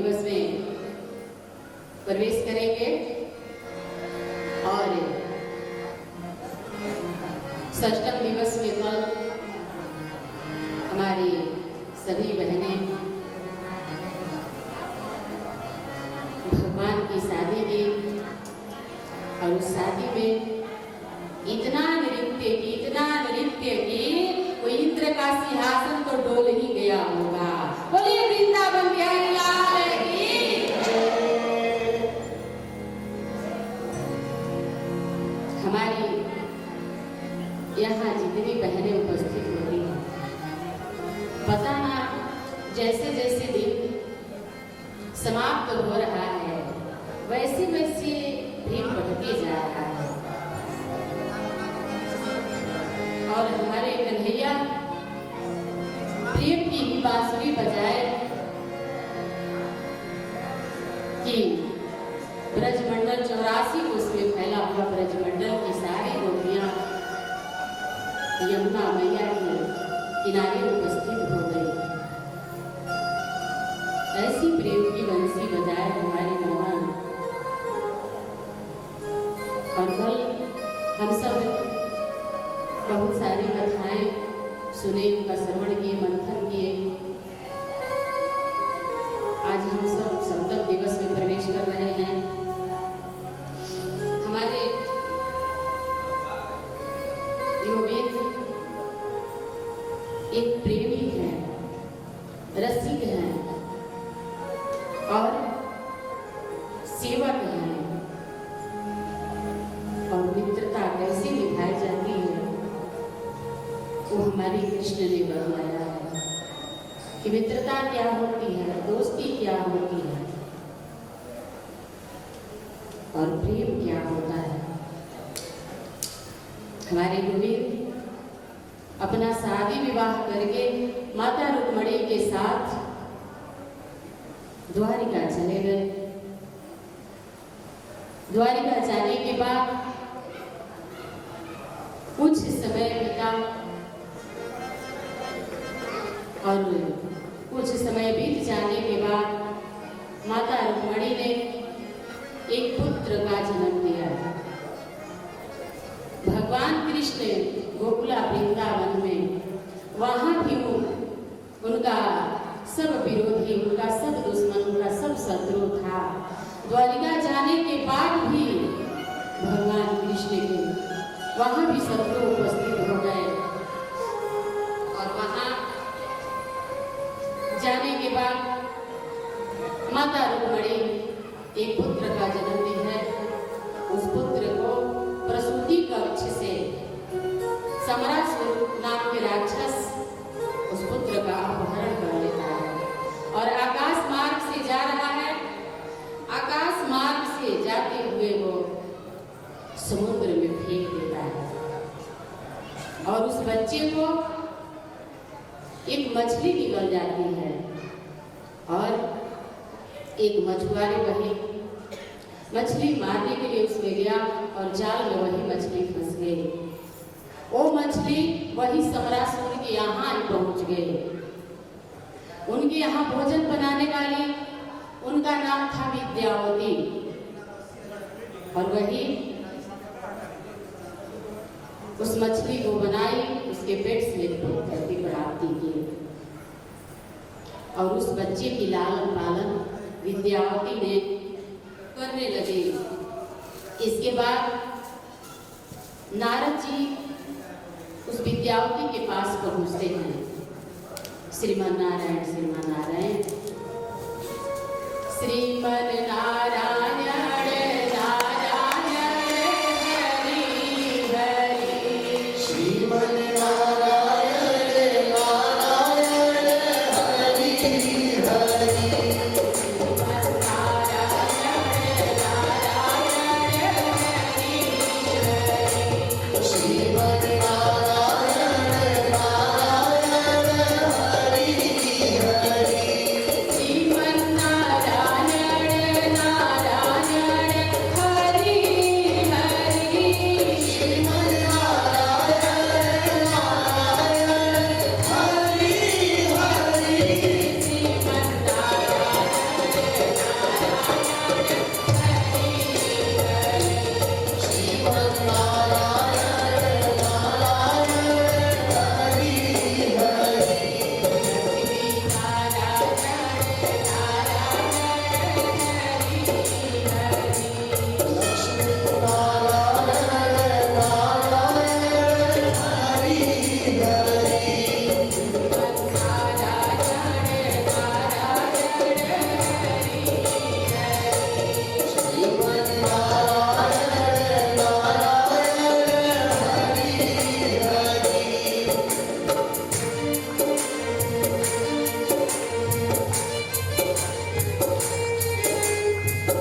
दिवस में प्रवेश करेंगे और षष्ठम दिवस में कल हमारी सभी बहनें भगवान की शादी की और उस शादी में इतना नृत्य कि वो इंद्र का सिंहासन तो डोल ही गया होगा। बोलिए वृंदावन बिहारी लाल की। हमारी यहाँ जितनी बहनें उपस्थित होती हैं, पता ना जैसे जैसे दिन समाप्त हो रहा है वैसे वैसे प्रेम बढ़ते जा रहा है और हमारे कन्हैया प्रेम की ही बांसुरी बजाए कि ब्रजमंडल 84 कोस में फैला हुआ ब्रजमंडल की सारी गोपियां यमुना मैया के किनारे उपस्थित हो गई। ऐसी प्रेम की बंसी बजाए हमारे भगवान। और कल हम सब बहुत सारी कथाएं सुने, उनका श्रवण किए, मंथन किए। आज हम सब सप्तम दिवस में प्रवेश कर रहे हैं। हमारे योगेंद्र एक प्रेमी है, रसिक है और सेवक है। और मित्रता कैसे निभाई जाती है वो हमारे कृष्ण ने बताया है कि मित्रता क्या होती है, दोस्ती क्या होती है और प्रेम क्या होता है। हमारे गोविंद अपना शादी विवाह करके माता रुक्मणी के साथ द्वारिका चले गए। द्वारिका जाने के बाद कुछ समय बीता और कुछ समय बीत जाने के बाद माता रुक्मणी ने एक पुत्र का जन्म दिया। भगवान कृष्ण गोकुला वृंदावन में वहां भी उनका सब विरोधी, उनका सब दुश्मन, उनका सब शत्रु था। द्वारिका जाने के बाद भी भगवान कृष्ण के वहां भी शत्रु उपस्थित हो गए और वहां जाने के बाद माता रुक्मणी एक पुत्र का जन्म दी है। उस पुत्र को प्रसूति कक्ष से समरासुर नाम के राक्षस उस पुत्र का अपहरण कर लेता है और आकाश मार्ग से जा रहा है। आकाश मार्ग से जाते हुए वो समुद्र में फेंक देता है और उस बच्चे को एक मछली निकल जाती है और एक मछुआरे वही मछली मारने के लिए उसमें गया और जाल में वही मछली फंस गई। वो मछली वही समरासुर के यहाँ पहुंच गई। उनके यहाँ भोजन बनाने वाली उनका नाम था विद्यावती और वही उस मछली को बनाई, उसके पेट से करके प्राप्ति की और उस बच्चे की लालन पालन विद्यावती ने करने लगे। इसके बाद नारद जी उस विद्यावती के पास पहुंचते हैं। श्रीमन नारायण श्रीमन नारायण श्रीमन नारायण Narayan श्री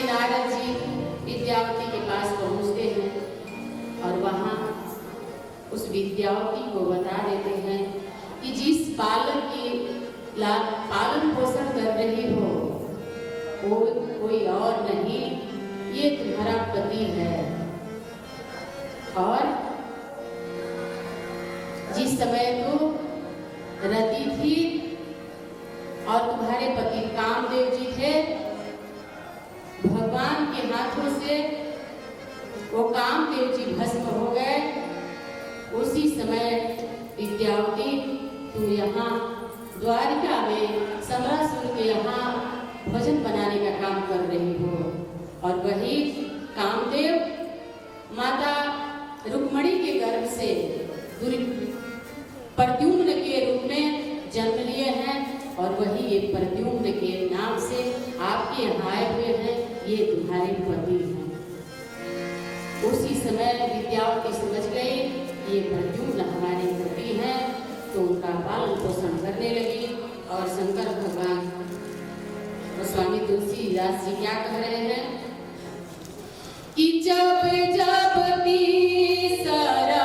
नारद जी विद्यावती के पास पहुंचते हैं और वहां उस विद्यावती को बता देते हैं कि जिस बालक की पालन पोषण कर रही हो वो कोई और नहीं, ये तुम्हारा पति है। और जिस समय तो रति थी और तुम्हारे पति कामदेव जी थे, भगवान के हाथों से वो कामदेव जी भस्म हो गए। उसी समय विद्यावती तुम यहाँ द्वारिका में समरा सुन के यहाँ भोजन बनाने का काम कर रही हो, और वही कामदेव माता रुक्मणी के गर्भ से प्रद्युम्न के रूप में जन्म लिए हैं, और वही ये प्रद्युम्न के नाम से आपके यहाँ आए हुए हैं, ये तुम्हारे पति हैं। उसी समय विद्यावती समझ गई ये प्रद्युम्न हमारे पति हैं, तो उनका पालन पोषण करने लगी। और शंकर भगवान स्वामी तुलसीदास जी क्या कह रहे हैं कि जब जब तीसरा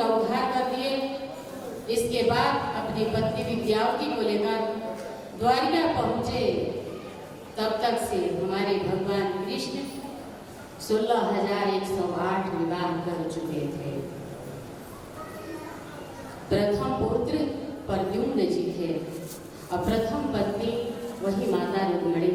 का उद्धार कर दिए। इसके बाद अपनी पत्नी विद्यावती को लेकर द्वारिका पहुंचे। तब तक से हमारे भगवान कृष्ण 16,108 विवाह कर चुके थे। प्रथम पुत्र प्रद्युम्न जी थे और प्रथम पत्नी वही माता रुक्मिणी।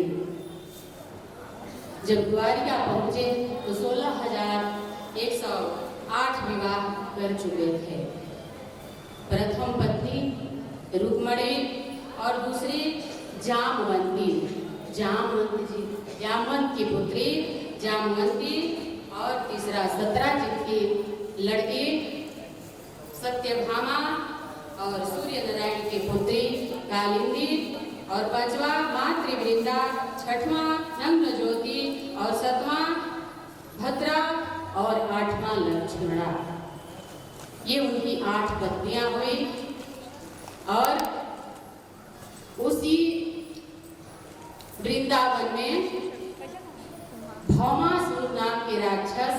जब द्वारिका पहुंचे तो 16,108 विवाह कर चुके थे। प्रथम पत्नी रुक्मिणी और दूसरी जामवंती, जामवंत की पुत्री जामवंती, और तीसरा सत्राजित की लड़की सत्यभामा, और सूर्य नारायण की पुत्री कालिंदी, और पांचवा मातृवृंदा, छठवां नग्न ज्योति, और सातवां भद्रा, और आठवां लक्ष्मणा। ये उनकी 8 पत्नियां हुई। और उसी वृंदावन में भौमासुर नाम के राक्षस,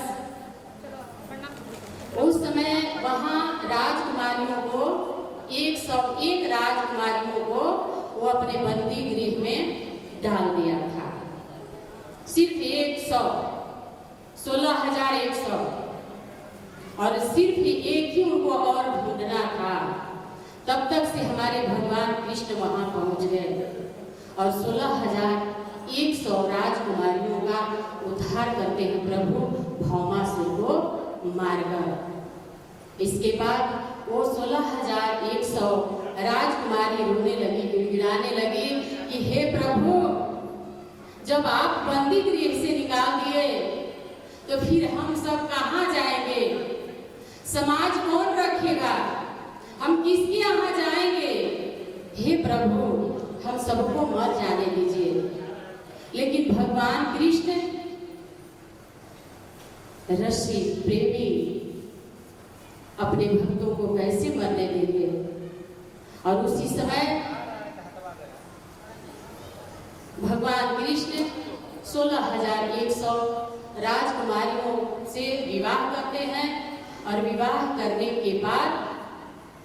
उस समय वहां राजकुमारियों को 101 राजकुमारियों को वो अपने बंदी गृह में डाल दिया था। सिर्फ 100, 16,100, और सिर्फ एक ही उनको और ढूंढना था। तब तक से हमारे भगवान कृष्ण वहां पहुंच गए और 16,100 राजकुमारियों का उद्धार करते हैं प्रभु भौमासुर को मारकर। इसके बाद वो 16,100 राजकुमारी रोने लगी, गिड़गिड़ाने लगी कि हे प्रभु, जब आप बंदी गृह से निकाल दिए तो फिर हम सब कहाँ जाएंगे? समाज कौन रखेगा? हम किसके यहाँ जाएंगे? हे प्रभु, हम सबको मर जाने दीजिए। लेकिन भगवान कृष्ण रसी प्रेमी अपने भक्तों को कैसे मरने देंगे? और उसी समय भगवान कृष्ण 16,100 राजकुमारियों से विवाह करते हैं और विवाह करने के बाद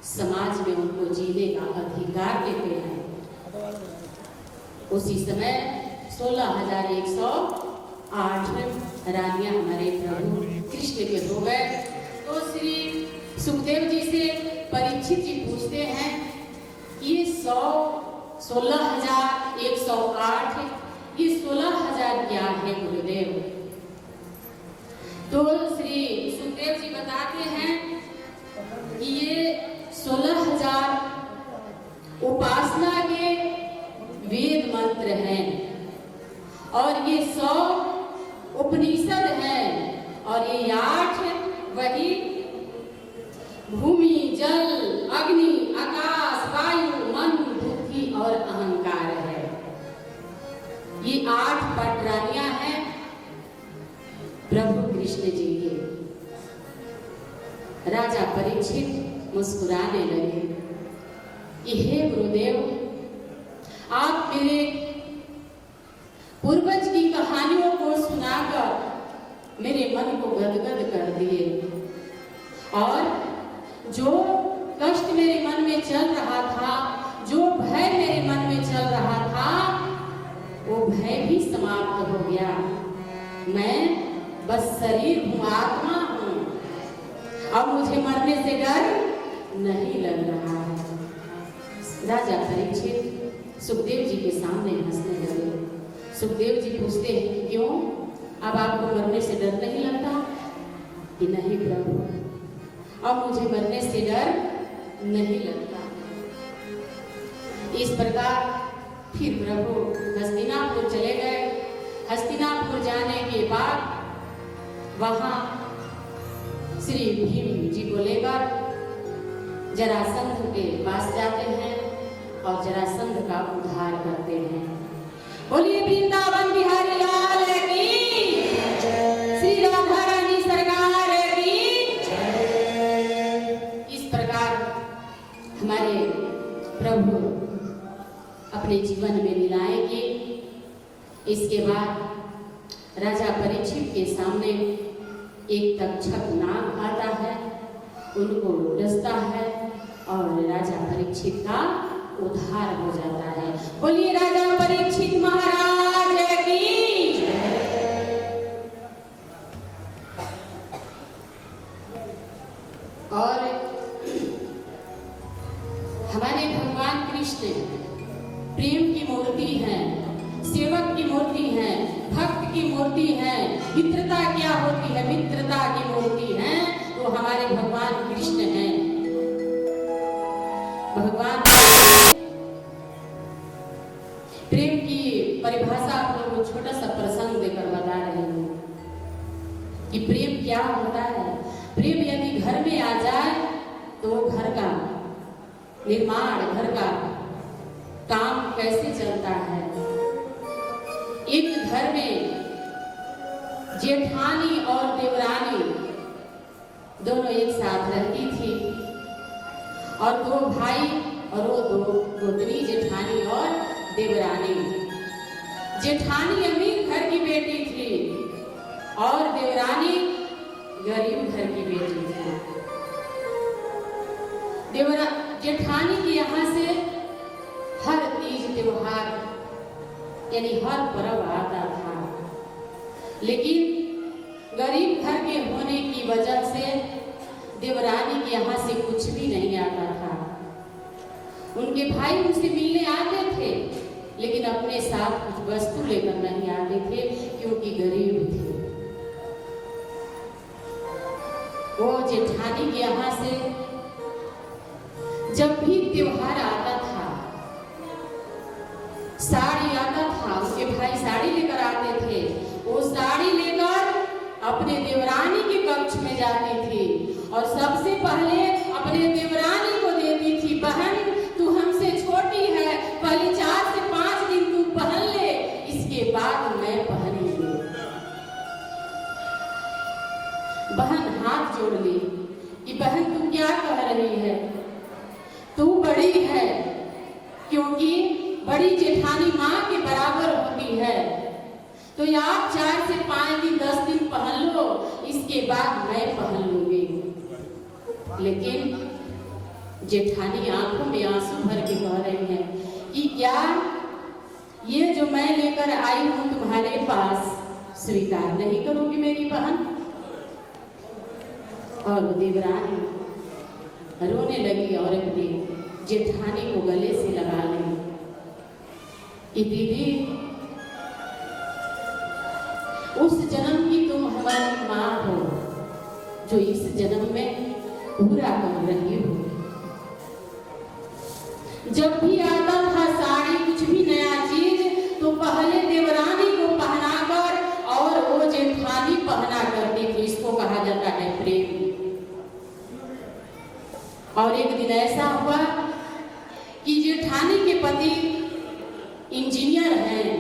समाज में उनको जीने का अधिकार देते हैं। उसी समय 16,108 रानियां हमारे प्रभु कृष्ण के हो गए। तो श्री सुखदेव जी से परीक्षित जी पूछते हैं ये 16,108 ये 16,000 क्या है गुरुदेव? तो श्री सुखदेव जी बताते हैं कि ये 16,000 उपासना के वेद मंत्र हैं और ये 100 उपनिषद हैं और ये 8 वही भूमि, जल, अग्नि, आकाश, वायु, मन, बुद्धि और अहंकार है। ये 8 पटरानियां हैं प्रभु कृष्ण जी के। राजा परीक्षित मुस्कुराने लगे कि हे गुरुदेव, आप मेरे पूर्वज की कहानियों को सुनाकर मेरे मन को गदगद कर दिए और जो कष्ट मेरे मन में चल रहा था, जो भय मेरे मन में चल रहा था, वो भय भी समाप्त हो गया। मैं बस शरीर हूँ, आत्मा हूँ, अब मुझे मरने से डर नहीं लग रहा है। राजा परीक्षित सुखदेव जी के सामने हंसने लगे। सुखदेव जी पूछते हैं क्यों, अब आपको मरने से डर नहीं लगता? कि नहीं प्रभु, अब मुझे मरने से डर नहीं लगता। इस प्रकार फिर प्रभु हस्तिनापुर चले गए। हस्तिनापुर जाने के बाद वहां श्री भीम जी को लेकर जरासंध के पास जाते हैं और जरासंध का उद्धार करते हैं। बोलिए वृंदावन बिहारी लाल की, श्री राधा रानी सरकार की। इस प्रकार हमारे प्रभु अपने जीवन में लीलाएं की। इसके बाद राजा परीक्षित के सामने एक तक्षक नाग आता है उनको डसता है और राजा परीक्षित का उद्धार हो जाता है। बोलिए राजा परीक्षित महाराज की। और हमारे भगवान कृष्ण प्रेम की मूर्ति है, सेवक की मूर्ति है, भक्त की मूर्ति है। मित्रता क्या होती है? मित्रता की मूर्ति है तो हमारे भगवान कृष्ण हैं। भगवान प्रेम की परिभाषा आप लोगों को छोटा सा प्रसंग देकर बता रही हूँ कि प्रेम क्या होता है। प्रेम यदि घर में आ जाए तो घर का निर्माण, घर का काम कैसे चलता है। एक घर में जेठानी और देवरानी दोनों एक साथ रहती थी और दो भाई और वो दो गोतनी, जेठानी और देवरानी। जेठानी अमीर घर की बेटी थी और देवरानी गरीब घर की बेटी थी। जेठानी के यहाँ से हर तीज त्योहार यानी हर पर्व आता था, लेकिन गरीब घर के होने की वजह से देवरानी के यहाँ से कुछ भी नहीं आता था। उनके भाई उनसे मिलने आते थे लेकिन अपने साथ कुछ वस्तु लेकर नहीं आते थे क्योंकि गरीब थे। वो जेठानी के यहाँ से जब भी त्योहार आता था, साड़ी आता था, उसके भाई साड़ी लेकर आते थे। वो साड़ी लेकर अपने देवरानी के कक्ष में जाती थी और सबसे पहले अपने देवरानी को देती थी। बहन, तू हमसे छोटी है, पहले 4 से 5 दिन तू पहन ले, इसके बाद मैं पहनूंगी। बहन हाथ जोड़ ली कि बहन तू क्या कह रही है, तू बड़ी है, क्योंकि बड़ी जेठानी माँ के बराबर होती है, तो आप 4 से 5 दिन 10 दिन पहन लो, इसके बाद मैं पहन लूंगी। लेकिन जेठानी आंखों में आंसू भर के कह रही है कि क्या ये जो मैं लेकर आई हूं तुम्हारे पास स्वीकार नहीं करोगी मेरी बहन? और देवरानी रोने लगी और अपनी जेठानी को गले से लगा ली कि दीदी, उस जन्म की तुम हमारी माँ हो जो इस जन्म में पूरा कर रही हो। जब भी आता था साड़ी, कुछ भी नया चीज, तो पहले देवरानी को पहनाकर और वो जेठानी पहना करती थी। इसको कहा जाता है प्रेम। और एक दिन ऐसा हुआ कि जेठानी के पति इंजीनियर हैं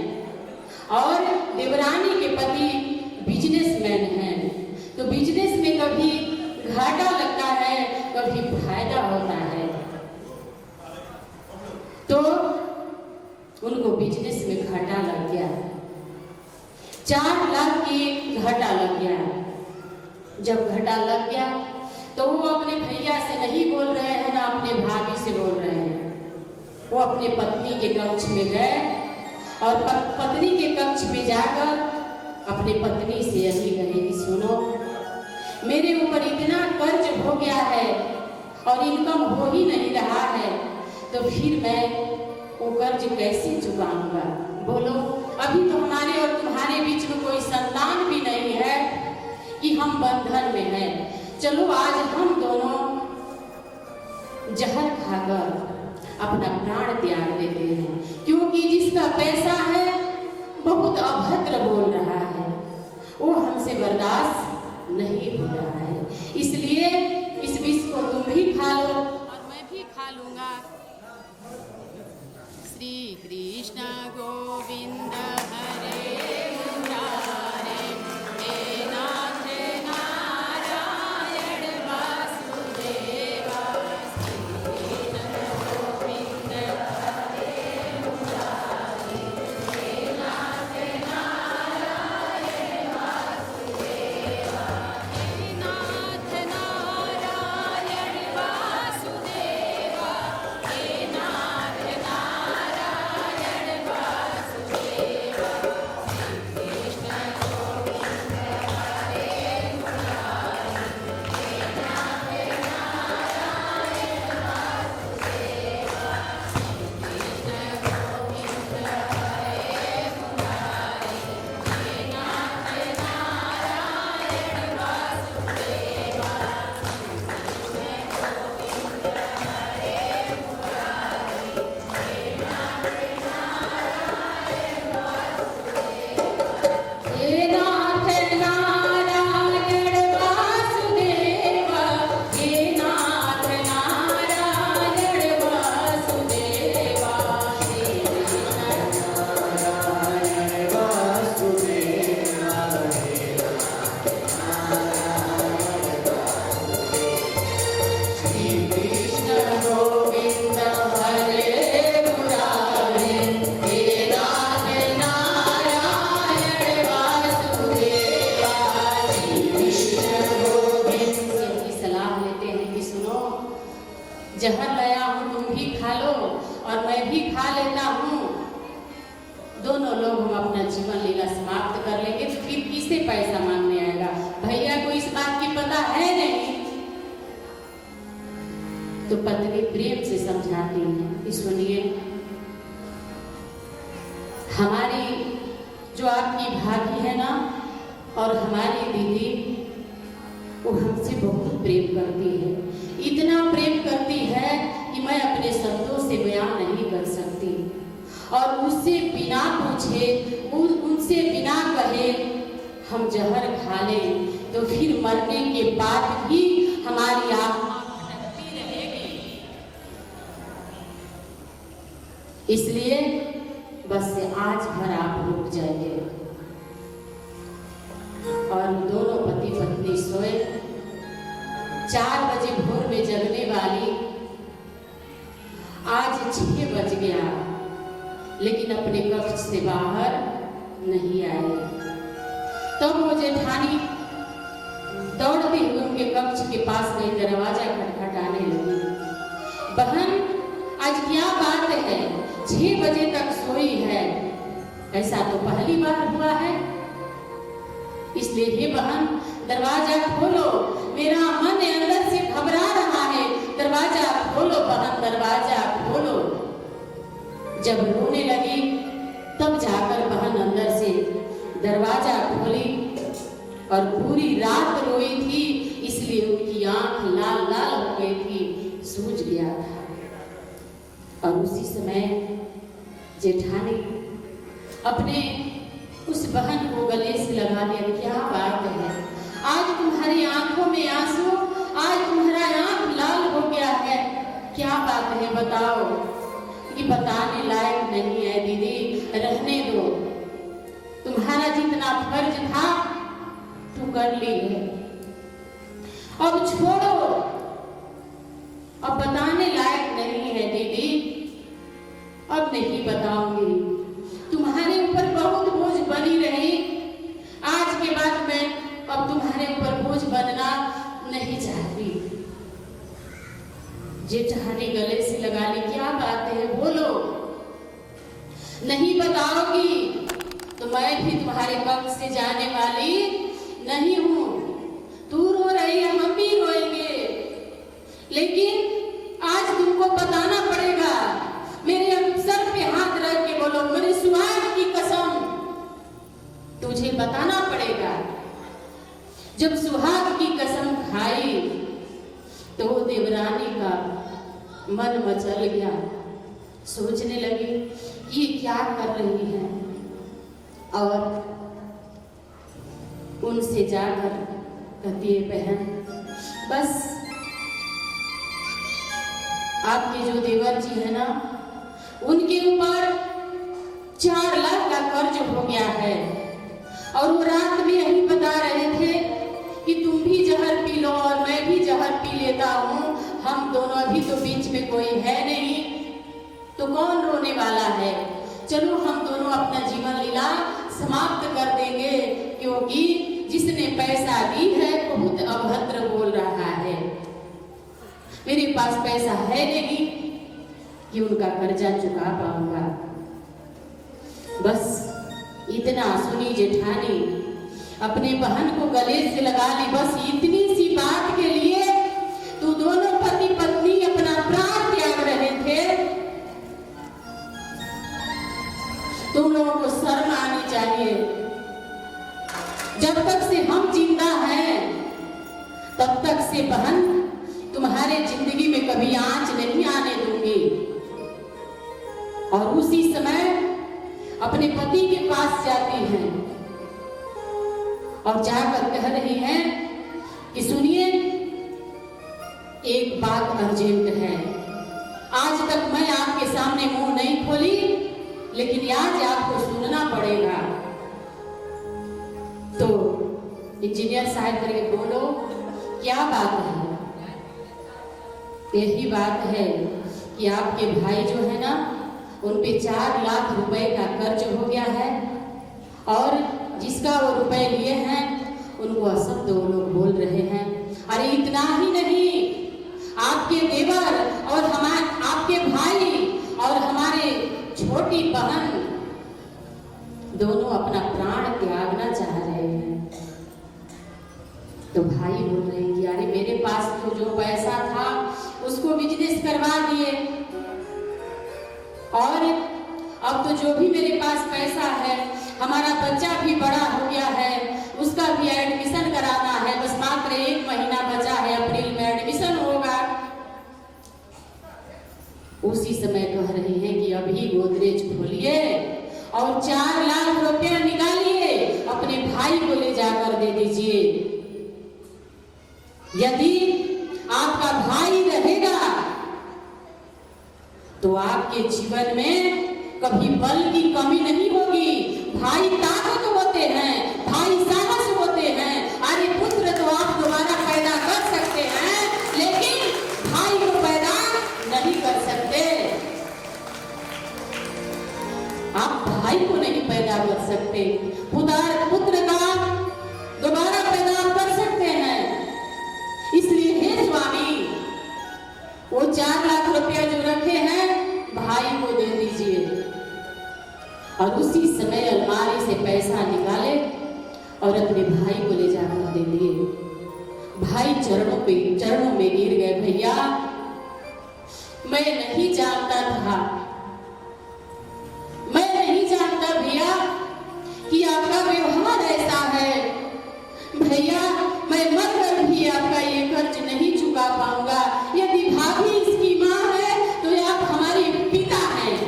और देवरानी के पति बिजनेसमैन हैं। तो बिजनेस में कभी घाटा लगता है, कभी फायदा होता है। तो उनको बिजनेस में घाटा लग गया, 4 लाख की घाटा लग गया। जब घाटा लग गया तो वो अपने भैया से नहीं बोल रहे हैं, ना अपने भाभी से बोल रहे हैं। वो अपने पत्नी के कक्ष में गए और पत्नी के कक्ष में जाकर अपने पत्नी से यही कहे कि सुनो, मेरे ऊपर इतना कर्ज हो गया है और इनकम हो ही नहीं रहा है, तो फिर मैं वो कर्ज कैसे चुकाऊंगा? बोलो, अभी तो हमारे और तुम्हारे बीच में कोई संतान भी नहीं है कि हम बंधन में हैं। चलो आज हम दोनों जहर खाकर अपना प्राण त्याग देते हैं, क्योंकि जिसका पैसा है बहुत अभद्र बोल रहा है, वो हमसे बर्दाश्त नहीं हो रहा है। इसलिए इस विष को तुम भी खा लो और मैं भी खा लूंगा। श्री कृष्ण गोविंद हरे मुरारे, हे नाथ नारायण वासुदेवा। श्री कृष्ण गोविंद हरे मुरारे, हे नाथ नारायण भी खा लेता हूँ, दोनों लोग हम अपना जीवन लीला समाप्त कर लेंगे, तो फिर किसे पैसा मांगने आएगा? भैया को इस बात की पता है नहीं। तो पत्नी प्रेम से समझाती है कि सुनिए, हमारी जो आपकी भाभी है ना और हमारी दीदी, वो हमसे बहुत प्रेम करती है, इतना प्रेम करती है कि मैं अपने शब्दों से बयान नहीं कर सकती। और उससे बिना पूछे, उनसे बिना कहे हम जहर खा लें तो फिर मरने के बाद भी हमारी आत्मा भटकती रहेगी। इसलिए बस आज भर आप रुक जाइए। और दोनों पति पत्नी सोए। 4 बजे भोर में जगने वाली आज 6 बज गया, लेकिन अपने कक्ष से बाहर नहीं आए। तब वो जेठानी दौड़ते हुए उनके कक्ष के पास गई, दरवाजा खटखटाने लगी। बहन, आज क्या बात है? 6 बजे तक सोई है, ऐसा तो पहली बार हुआ है। इसलिए हे बहन, दरवाजा खोलो, मेरा मन अंदर से घबरा रहा है, दरवाजा खोलो बहन, दरवाजा खोलो। जब रोने लगी तब जाकर बहन अंदर से दरवाजा खोली और पूरी रात रोई थी, इसलिए उनकी आंख लाल लाल हो गई थी, सूज गया था। और उसी समय जेठानी अपने उस बहन को गले से लगा लिया। क्या बात है, आज तुम्हारी आंखों में आंसू, आज तुम्हारा आंख लाल हो गया है, क्या बात है बताओ? कि बताने लायक नहीं है दीदी, रहने दो, तुम्हारा जितना फर्ज था तू कर ली है, अब छोड़ो, अब बताने लायक नहीं है दीदी, अब नहीं बताऊंगी। तुम्हारे ऊपर बहुत बोझ बनी रही, आज के बाद मैं अब तुम्हारे ऊपर बोझ बनना नहीं चाहती। जेठानी गले से लगा ली। क्या बात है, बोलो। नहीं बताओगी तो मैं भी तुम्हारे कक्ष से जाने वाली नहीं हूं। तू रो रही है, हम भी रोएंगे, लेकिन आज तुमको बताना पड़ेगा। मेरे सर पे हाथ रख के बोलो, मेरे सुहाग की कसम, तुझे बताना पड़ेगा। जब सुहाग की कसम खाई तो वो देवरानी का मन मचल गया, सोचने लगी ये क्या कर रही है। और उनसे जाकर कहती है, बहन बस आपके जो देवर जी है ना, उनके ऊपर 4 लाख का कर्ज हो गया है, और वो रात में यही बता रहे थे कि तुम भी जहर पी लो और मैं भी जहर पी लेता हूँ, हम दोनों, अभी तो बीच में कोई है नहीं, तो कौन रोने वाला है, चलो हम दोनों अपना जीवन लीला समाप्त कर देंगे, क्योंकि जिसने पैसा दी है बहुत अभद्र बोल रहा है। मेरे पास पैसा है नहीं कि उनका कर्जा चुका पाऊंगा। बस इतना सुनी जेठानी, अपने बहन को गले से लगा ली। बस इतनी सी बात के लिए तो दोनों पति पत्नी अपना प्राण त्याग रहे थे। तुम लोगों को शर्म आनी चाहिए। जब तक से हम जिंदा हैं तब तक से बहन तुम्हारे जिंदगी में कभी आंच नहीं आने दूंगी। और उसी समय अपने पति के पास जाती हैं और जाकर कह रही हैं कि सुनिए, एक बात अर्जेंट है। आज तक मैं आपके सामने मुंह नहीं खोली, लेकिन आज आपको सुनना पड़ेगा। तो इंजीनियर साहब करके बोलो, क्या बात है? यही बात है कि आपके भाई जो है ना, उन पे 4 लाख रुपए का कर्ज हो गया है, और जिसका वो रुपए लिए हैं उनको असब 2 लोग बोल रहे हैं। अरे इतना ही नहीं, आपके देवर और आपके भाई और हमारे छोटी बहन दोनों अपना प्राण त्यागना चाह रहे हैं। तो भाई बोल रहे हैं कि अरे मेरे पास तो जो पैसा था उसको बिजनेस करवा दिए, और अब तो जो भी मेरे पास पैसा है, हमारा बच्चा भी बड़ा हो गया है, उसका भी एडमिशन कराना है, बस मात्र 1 महीना बचा है, अप्रैल में एडमिशन होगा। उसी समय कह रहे हैं कि अभी गोदरेज खोलिए और 4 लाख रुपया निकालिए, अपने भाई को ले जाकर दे दीजिए। यदि आपका भाई रहेगा तो आपके जीवन में कभी बल की कमी नहीं होगी। भाई ताकत होते हैं, भाई साहस होते हैं। अरे पुत्र तो आप दोबारा पैदा कर सकते हैं, लेकिन भाई को पैदा नहीं कर सकते। आप भाई को नहीं पैदा कर सकते, पुत्र का दोबारा पैदा कर सकते हैं। इसलिए हे स्वामी, वो 4 लाख रुपया जो रखे हैं भाई को दे दीजिए। और उसी समय अलमारी से पैसा निकाले और अपने भाई को ले जाकर दे दिए। भाई चरणों में गिर गए, भैया मैं नहीं जानता था, मैं नहीं जानता भैया कि आपका व्यवहार ऐसा है। भैया मैं मरकर भी आपका ये कर्ज नहीं चुका पाऊंगा। यदि भाभी इसकी माँ है तो आप हमारे पिता हैं,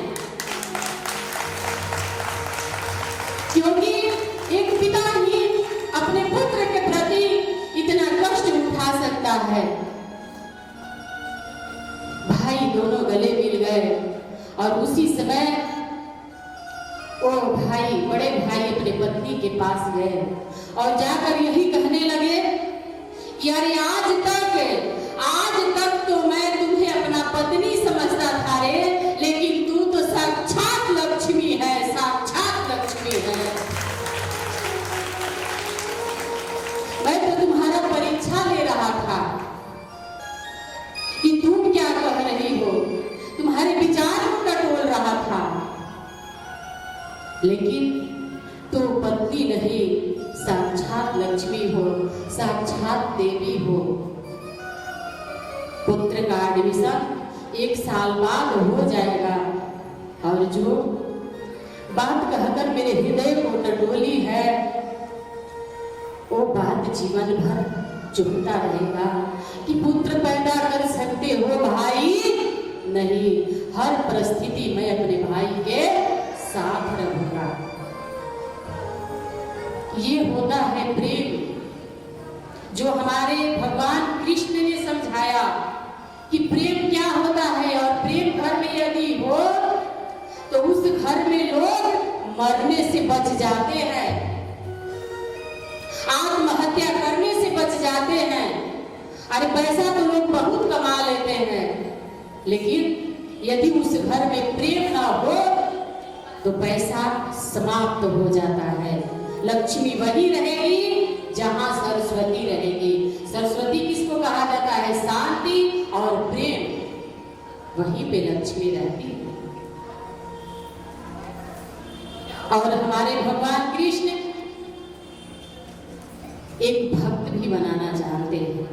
क्योंकि एक पिता ही अपने पुत्र के प्रति इतना कष्ट उठा सकता है। भाई दोनों गले मिल गए और उसी समय वो भाई, बड़े भाई अपने पत्नी के पास गए और जाकर यही कहने लगे कि अरे आज तक तो मैं तुम्हें अपना पत्नी समझता था रे, लेकिन तू तो साक्षात लक्ष्मी है, साक्षात लक्ष्मी है। मैं तो तुम्हारा परीक्षा ले रहा था कि तुम क्या कह रही हो, तुम्हारे विचार को टटोल रहा था, लेकिन तो पत्नी नहीं, साक्षात लक्ष्मी हो, साक्षात देवी हो। पुत्र का एडमिशन 1 साल बाद हो जाएगा, और जो बात कहकर मेरे हृदय को टटोली है वो बात जीवन भर चुभता रहेगा कि पुत्र पैदा कर सकते हो भाई, नहीं, हर परिस्थिति में अपने भाई के साथ रहूंगा। ये होता है प्रेम, जो हमारे भगवान कृष्ण ने समझाया कि प्रेम क्या होता है। और प्रेम घर में यदि हो तो उस घर में लोग मरने से बच जाते हैं, आत्महत्या करने से बच जाते हैं। अरे पैसा तो लोग बहुत कमा लेते हैं, लेकिन यदि उस घर में प्रेम ना हो तो पैसा समाप्त हो जाता है। लक्ष्मी वही रहेगी जहां सरस्वती रहेगी। सरस्वती किसको कहा जाता है? शांति और प्रेम, वहीं पे लक्ष्मी रहती है। और हमारे भगवान कृष्ण एक भक्त भी बनाना चाहते हैं।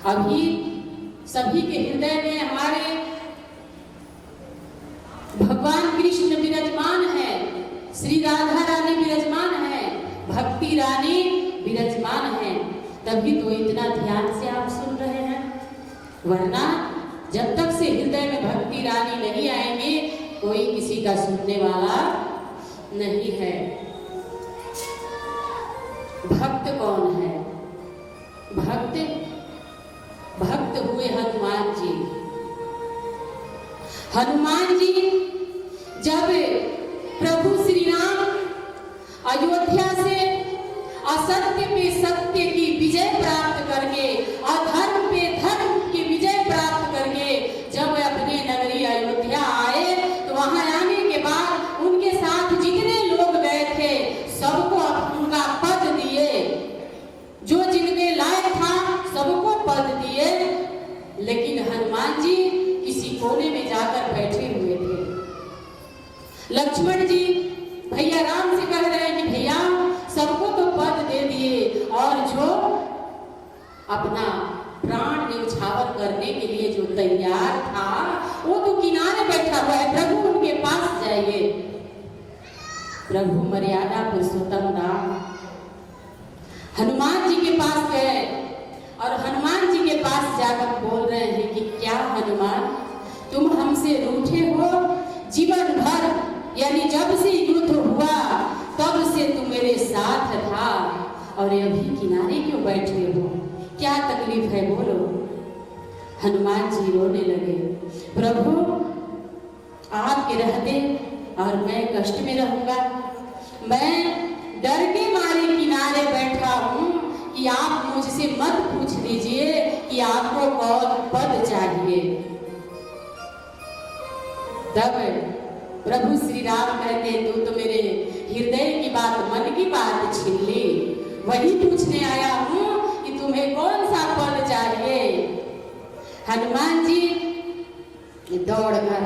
अभी सभी के हृदय में हमारे भगवान कृष्ण विराजमान है, श्री राधा रानी विराजमान है, भक्ति रानी विराजमान है, तभी तो इतना ध्यान से आप सुन रहे हैं। वरना जब तक से हृदय में भक्ति रानी नहीं आएंगे, कोई किसी का सुनने वाला नहीं है। भक्त कौन है? भक्त हुए हनुमान जी। हनुमान जी जब प्रभु श्री राम अयोध्या से असत्य पे सत्य की विजय प्राप्त करके, अधर्म पे धर्म की विजय प्राप्त करके जब अपने नगरी अयोध्या आए, तो वहां आने के बाद उनके साथ जितने लोग गए थे सबको उनका पद दिए, जो जिनके लायक था सबको पद दिए। लेकिन हनुमान जी किसी कोने में जाकर बैठे हुए थे। लक्ष्मण जी भैया राम से कह रहे हैं कि भैया सबको तो पद दे दिए और जो अपना प्राण न्यौछावर करने के लिए जो तैयार था वो तो किनारे बैठा हुआ है, प्रभु उनके पास जाइए। प्रभु मर्यादा पुरुषोत्तम राम हनुमान जी के पास गए और हनुमान जी के पास जाकर बोल रहे हैं कि क्या हनुमान तुम हमसे रूठे हो? जीवन भर यानी जब से युद्ध हुआ तब से तुम मेरे साथ था और अभी किनारे क्यों बैठे हो? क्या तकलीफ है बोलो। हनुमान जी रोने लगे, प्रभु आपके रहते और मैं कष्ट में रहूंगा। मैं डर के मारे किनारे बैठा हूं कि आप मुझसे मत पूछ लीजिए कि आपको कौन पद चाहिए। तब प्रभु श्री राम कहते तू तो मेरे हृदय की बात मन की बात छीन ली, वही पूछने आया हूं कि तुम्हें कौन सा पद चाहिए। हनुमान जी दौड़कर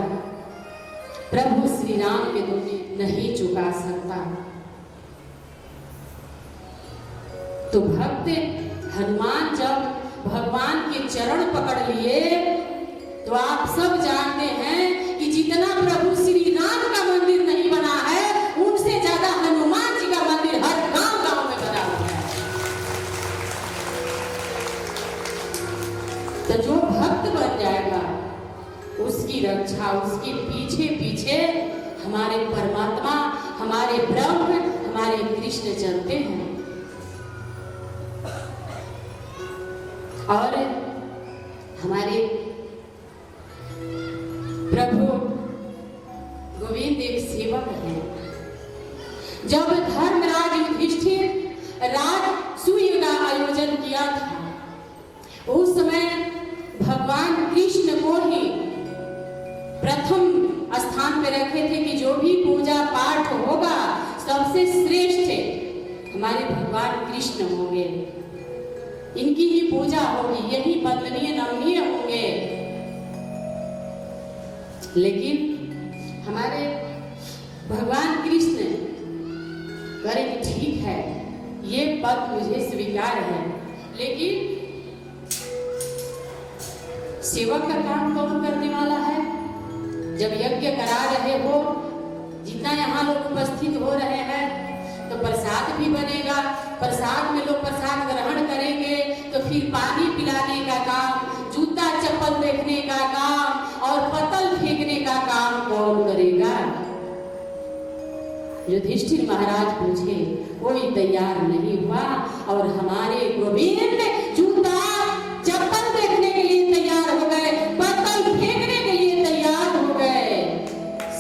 प्रभु श्री राम के दूती नहीं चुका सकता। तो भक्त हनुमान जब भगवान के चरण पकड़ लिए तो आप सब जानते हैं कि जितना प्रभु श्री राम का मंदिर नहीं बना है उनसे ज्यादा हनुमान जी का मंदिर हर गांव में बना हुआ है। तो जो भक्त बन जाएगा उसकी रक्षा, उसके पीछे पीछे हमारे परमात्मा, हमारे ब्रह्म, हमारे कृष्ण चलते हैं। और हमारे प्रभु गोविंद एक सेवक हैं। जब धर्मराज युधिष्ठिर राजसूय का आयोजन किया था उस समय भगवान कृष्ण को ही प्रथम स्थान पे रखे थे कि जो भी पूजा पाठ होगा सबसे श्रेष्ठ हमारे भगवान कृष्ण होंगे, इनकी ही पूजा होगी, यही वंदनीय नमनीय होंगे। लेकिन हमारे भगवान कृष्ण करे कि ठीक है ये पद मुझे स्वीकार है, लेकिन सेवक का काम कौन करने वाला है? जब यज्ञ करा रहे हो, जितना यहाँ लोग उपस्थित हो रहे हैं तो प्रसाद भी बनेगा, प्रसाद में लोग प्रसाद ग्रहण करेंगे तो फिर पानी पिलाने का काम, जूता चप्पल देखने का काम और पतल फेंकने का काम कौन करेगा? युधिष्ठिर महाराज पूछे, कोई तैयार नहीं हुआ और हमारे गोविंद जूता चप्पल देखने के लिए तैयार हो गए, पतल फेंकने के लिए तैयार हो गए।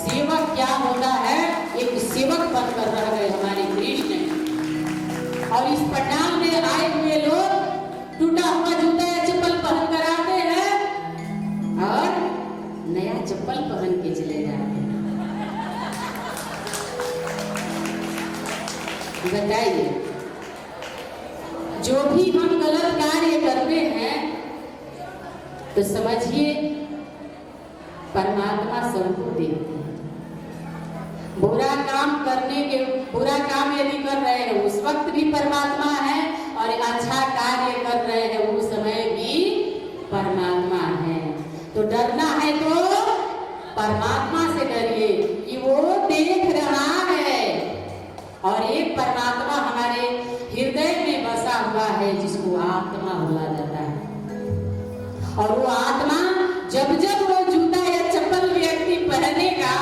सेवक क्या होता है? एक सेवक बनकर रह गए हमारे कृष्ण। और इस पंडाल में आए हुए लोग टूटा हुआ जूता या चप्पल पहन कर आते हैं और नया चप्पल पहन के चले जाते हैं। बताइए, जो भी हम गलत कार्य करते हैं तो समझिए परमात्मा सबको देखते हैं। बुरा काम करने के, बुरा काम यदि कर रहे हैं उस वक्त भी परमात्मा है और अच्छा कार्य कर रहे हैं उस समय भी परमात्मा है। तो डरना है तो परमात्मा से डरिए कि वो देख रहा है। और एक परमात्मा हमारे हृदय में बसा हुआ है जिसको आत्मा बोला जाता है। और वो आत्मा जब जब वो जूता या चप्पल व्यक्ति पहनेगा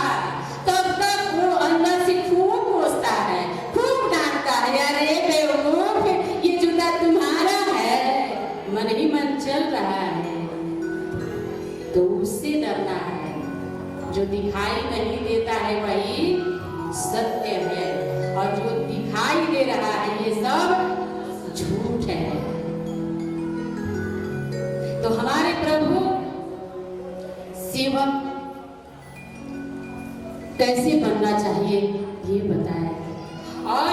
तब तक वो अंदर से खूब कोसता है, खूब डांटता है, अरे बेवकूफ ये जूता तुम्हारा है, मन ही मन चल रहा है। तो उससे डरना है। जो दिखाई नहीं देता है वही सत्य है और जो दिखाई दे रहा है ये सब झूठ है। तो हमारे प्रभु सेवक कैसे बनना चाहिए ये बताए और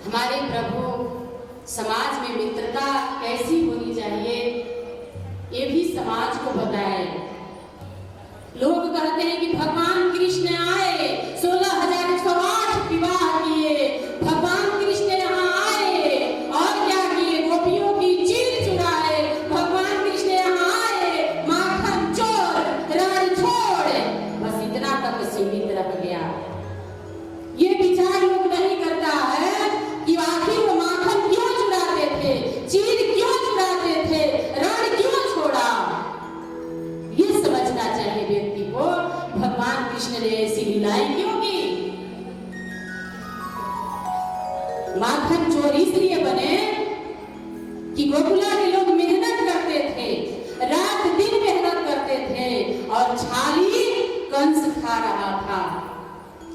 हमारे प्रभु समाज में मित्रता कैसी होनी चाहिए ये भी समाज को बताए। लोग कहते हैं कि भगवान कृष्ण आए कृष्ण ने ऐसी लीलाएं क्यों की? माखन चोर इसलिए बने कि गोकुला के लोग मेहनत करते थे, रात दिन मेहनत करते थे और छाली कंस खा रहा था।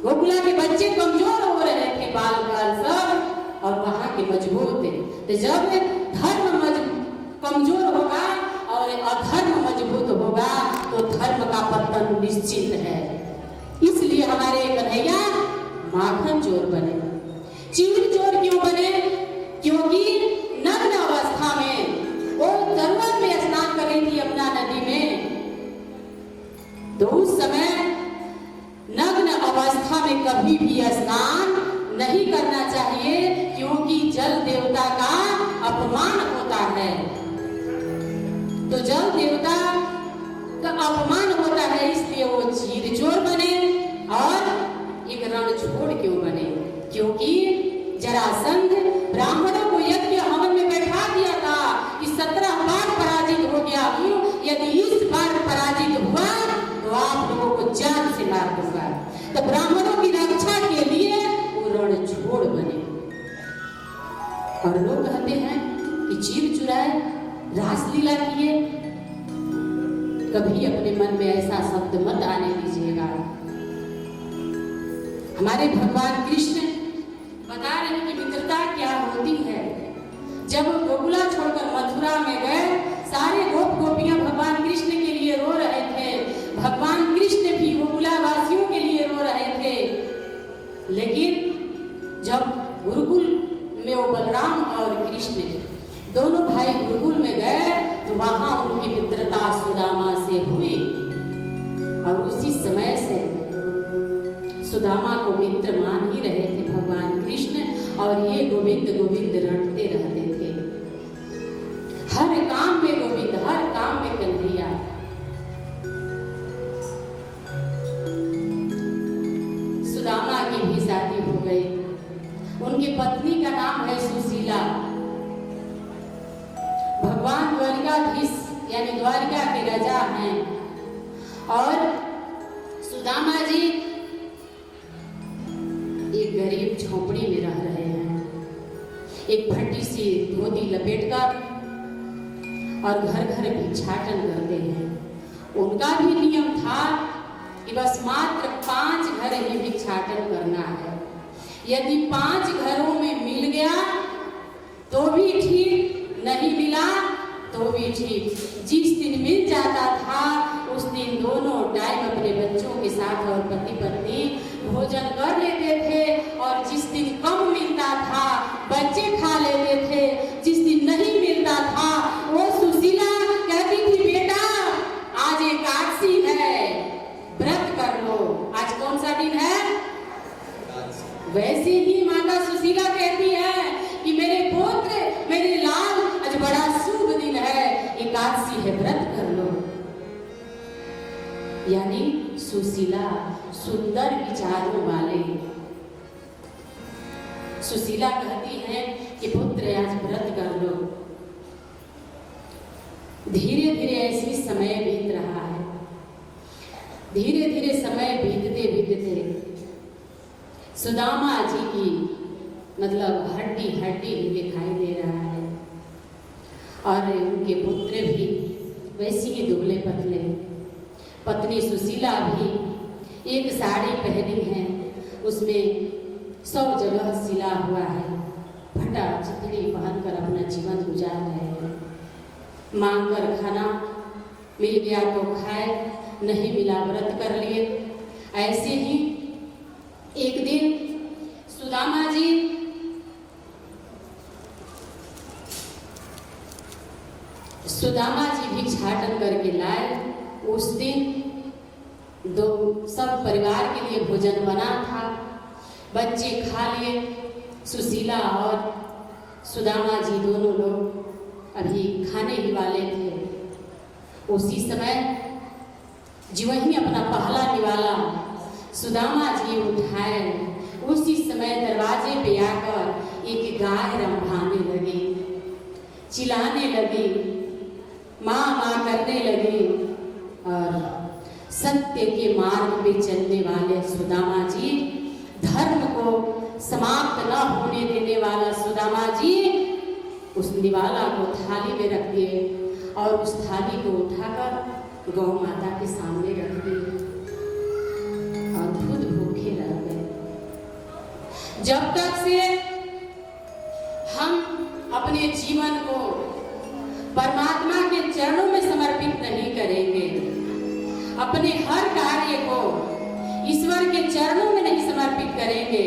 गोकुला के बच्चे कमजोर हो रहे थे, बाल बाल सब, और वहां के मजबूत थे। तो जब धर्म कमजोर होगा और अधर्म मजबूत होगा तो धर्म का पतन निश्चित है। इसलिए हमारे कन्हैया माखन चोर बने। चीर चोर क्यों बने? क्योंकि नग्न अवस्था में वो तरुण में स्नान कर रही थी यमुना नदी में, तो उस समय नग्न अवस्था में कभी भी स्नान नहीं करना चाहिए, क्योंकि जल देवता का अपमान होता है। तो जल देवता का अपमान होता है, इसलिए वो चीर चोर बने। और एक रणछोड़ क्यों बने? क्योंकि जरासंध ब्राह्मणों को यज्ञ हवन में बैठा दिया था कि 17 बार पराजित हो गया हूँ, यदि इस बार पराजित हुआ तो आप लोगों को जान से मार दूंगा। तो ब्राह्मणों की रक्षा के लिए वो रणछोड़ बने। और लोग कहते हैं कि चीर चुराए, रासलीला किए। कभी अपने मन में ऐसा शब्द मत आने दीजिएगा। हमारे भगवान कृष्ण बता रहे हैं कि मित्रता क्या होती है। जब गोकुला छोड़कर मथुरा में गए, सारे गोप गोपियां भगवान कृष्ण के लिए रो रहे थे। भगवान कृष्ण भी गोकुला वासियों के लिए रो रहे थे। लेकिन जब गुरुकुल में वो बलराम और कृष्ण दोनों भाई गुरुकुल में गए तो वहां उनकी मित्रता सुदामा से हुई, और उसी समय से सुदामा को मित्र मान ही रहे थे भगवान कृष्ण, और ये गोविंद गोविंद रटते रहते थे। हर काम में गोविंद, हर काम में कन्हैया। सुदामा की भी शादी हो गई। उनकी पत्नी का नाम है सुशीला। भगवान द्वारिकाधीश यानी द्वारिका के राजा हैं, और सुदामा जी एक गरीब झोपड़ी में रह रहे हैं, एक फटी सी धोती लपेटकर, और घर घर भिक्षाटन करते हैं। उनका भी नियम था कि बस मात्र 5 घर ही भिक्षाटन करना है। यदि 5 घरों में मिल गया तो भी ठीक, नहीं मिला तो भी ठीक। जिस दिन मिल जाता था उस दिन दोनों टाइम अपने बच्चों के साथ और पति पत्नी भोजन कर लेते थे, और जिस दिन कम मिलता था बच्चे खा लेते थे। जिस दिन नहीं मिलता था वो सुशीला कहती थी, बेटा आज एकादशी है, व्रत कर लो। आज कौन सा दिन है? वैसे ही माता सुशीला कहती है कि मेरे पुत्र, मेरे लाल, आज बड़ा शुभ दिन है, एकादशी है, व्रत कर लो। यानी सुशीला सुंदर विचारों वाले। सुशीला कहती है कि पुत्र आज व्रत कर लो। धीरे धीरे ऐसी समय बीत रहा है। धीरे धीरे समय बीतते बीतते सुदामा जी की मतलब हड्डी हड्डी दिखाई दे रहा है, और उनके पुत्र भी वैसे ही दुबले पतले। पत्नी सुशीला भी एक साड़ी पहनी है, उसमें 100 जगह सिला हुआ है। फटा चिथड़ी पहनकर अपना जीवन गुजार रहे हैं। मांग कर खाना मिल गया तो खाए, नहीं मिला व्रत कर लिए। ऐसे ही एक दिन सुदामा जी भिक्षाटन करके लाए। उस दिन सब परिवार के लिए भोजन बना था, बच्चे खा लिए। सुशीला और सुदामा जी दोनों लोग अभी खाने ही वाले थे। उसी समय जो ही अपना पहला निवाला सुदामा जी उठाए, उसी समय दरवाजे पे आकर एक गाय रंभाने लगी, चिल्लाने लगी, माँ माँ करने लगी। और सत्य के मार्ग पे चलने वाले सुदामा जी, धर्म को समाप्त न होने देने वाला सुदामा जी उस निवाला को थाली में रख दिए और उस थाली को उठाकर गौ माता के सामने रख दिए और खुद भूखे रह गए। जब तक से हम अपने जीवन को परमात्मा के चरणों में समर्पित नहीं करेंगे, अपने हर कार्य को ईश्वर के चरणों में नहीं समर्पित करेंगे,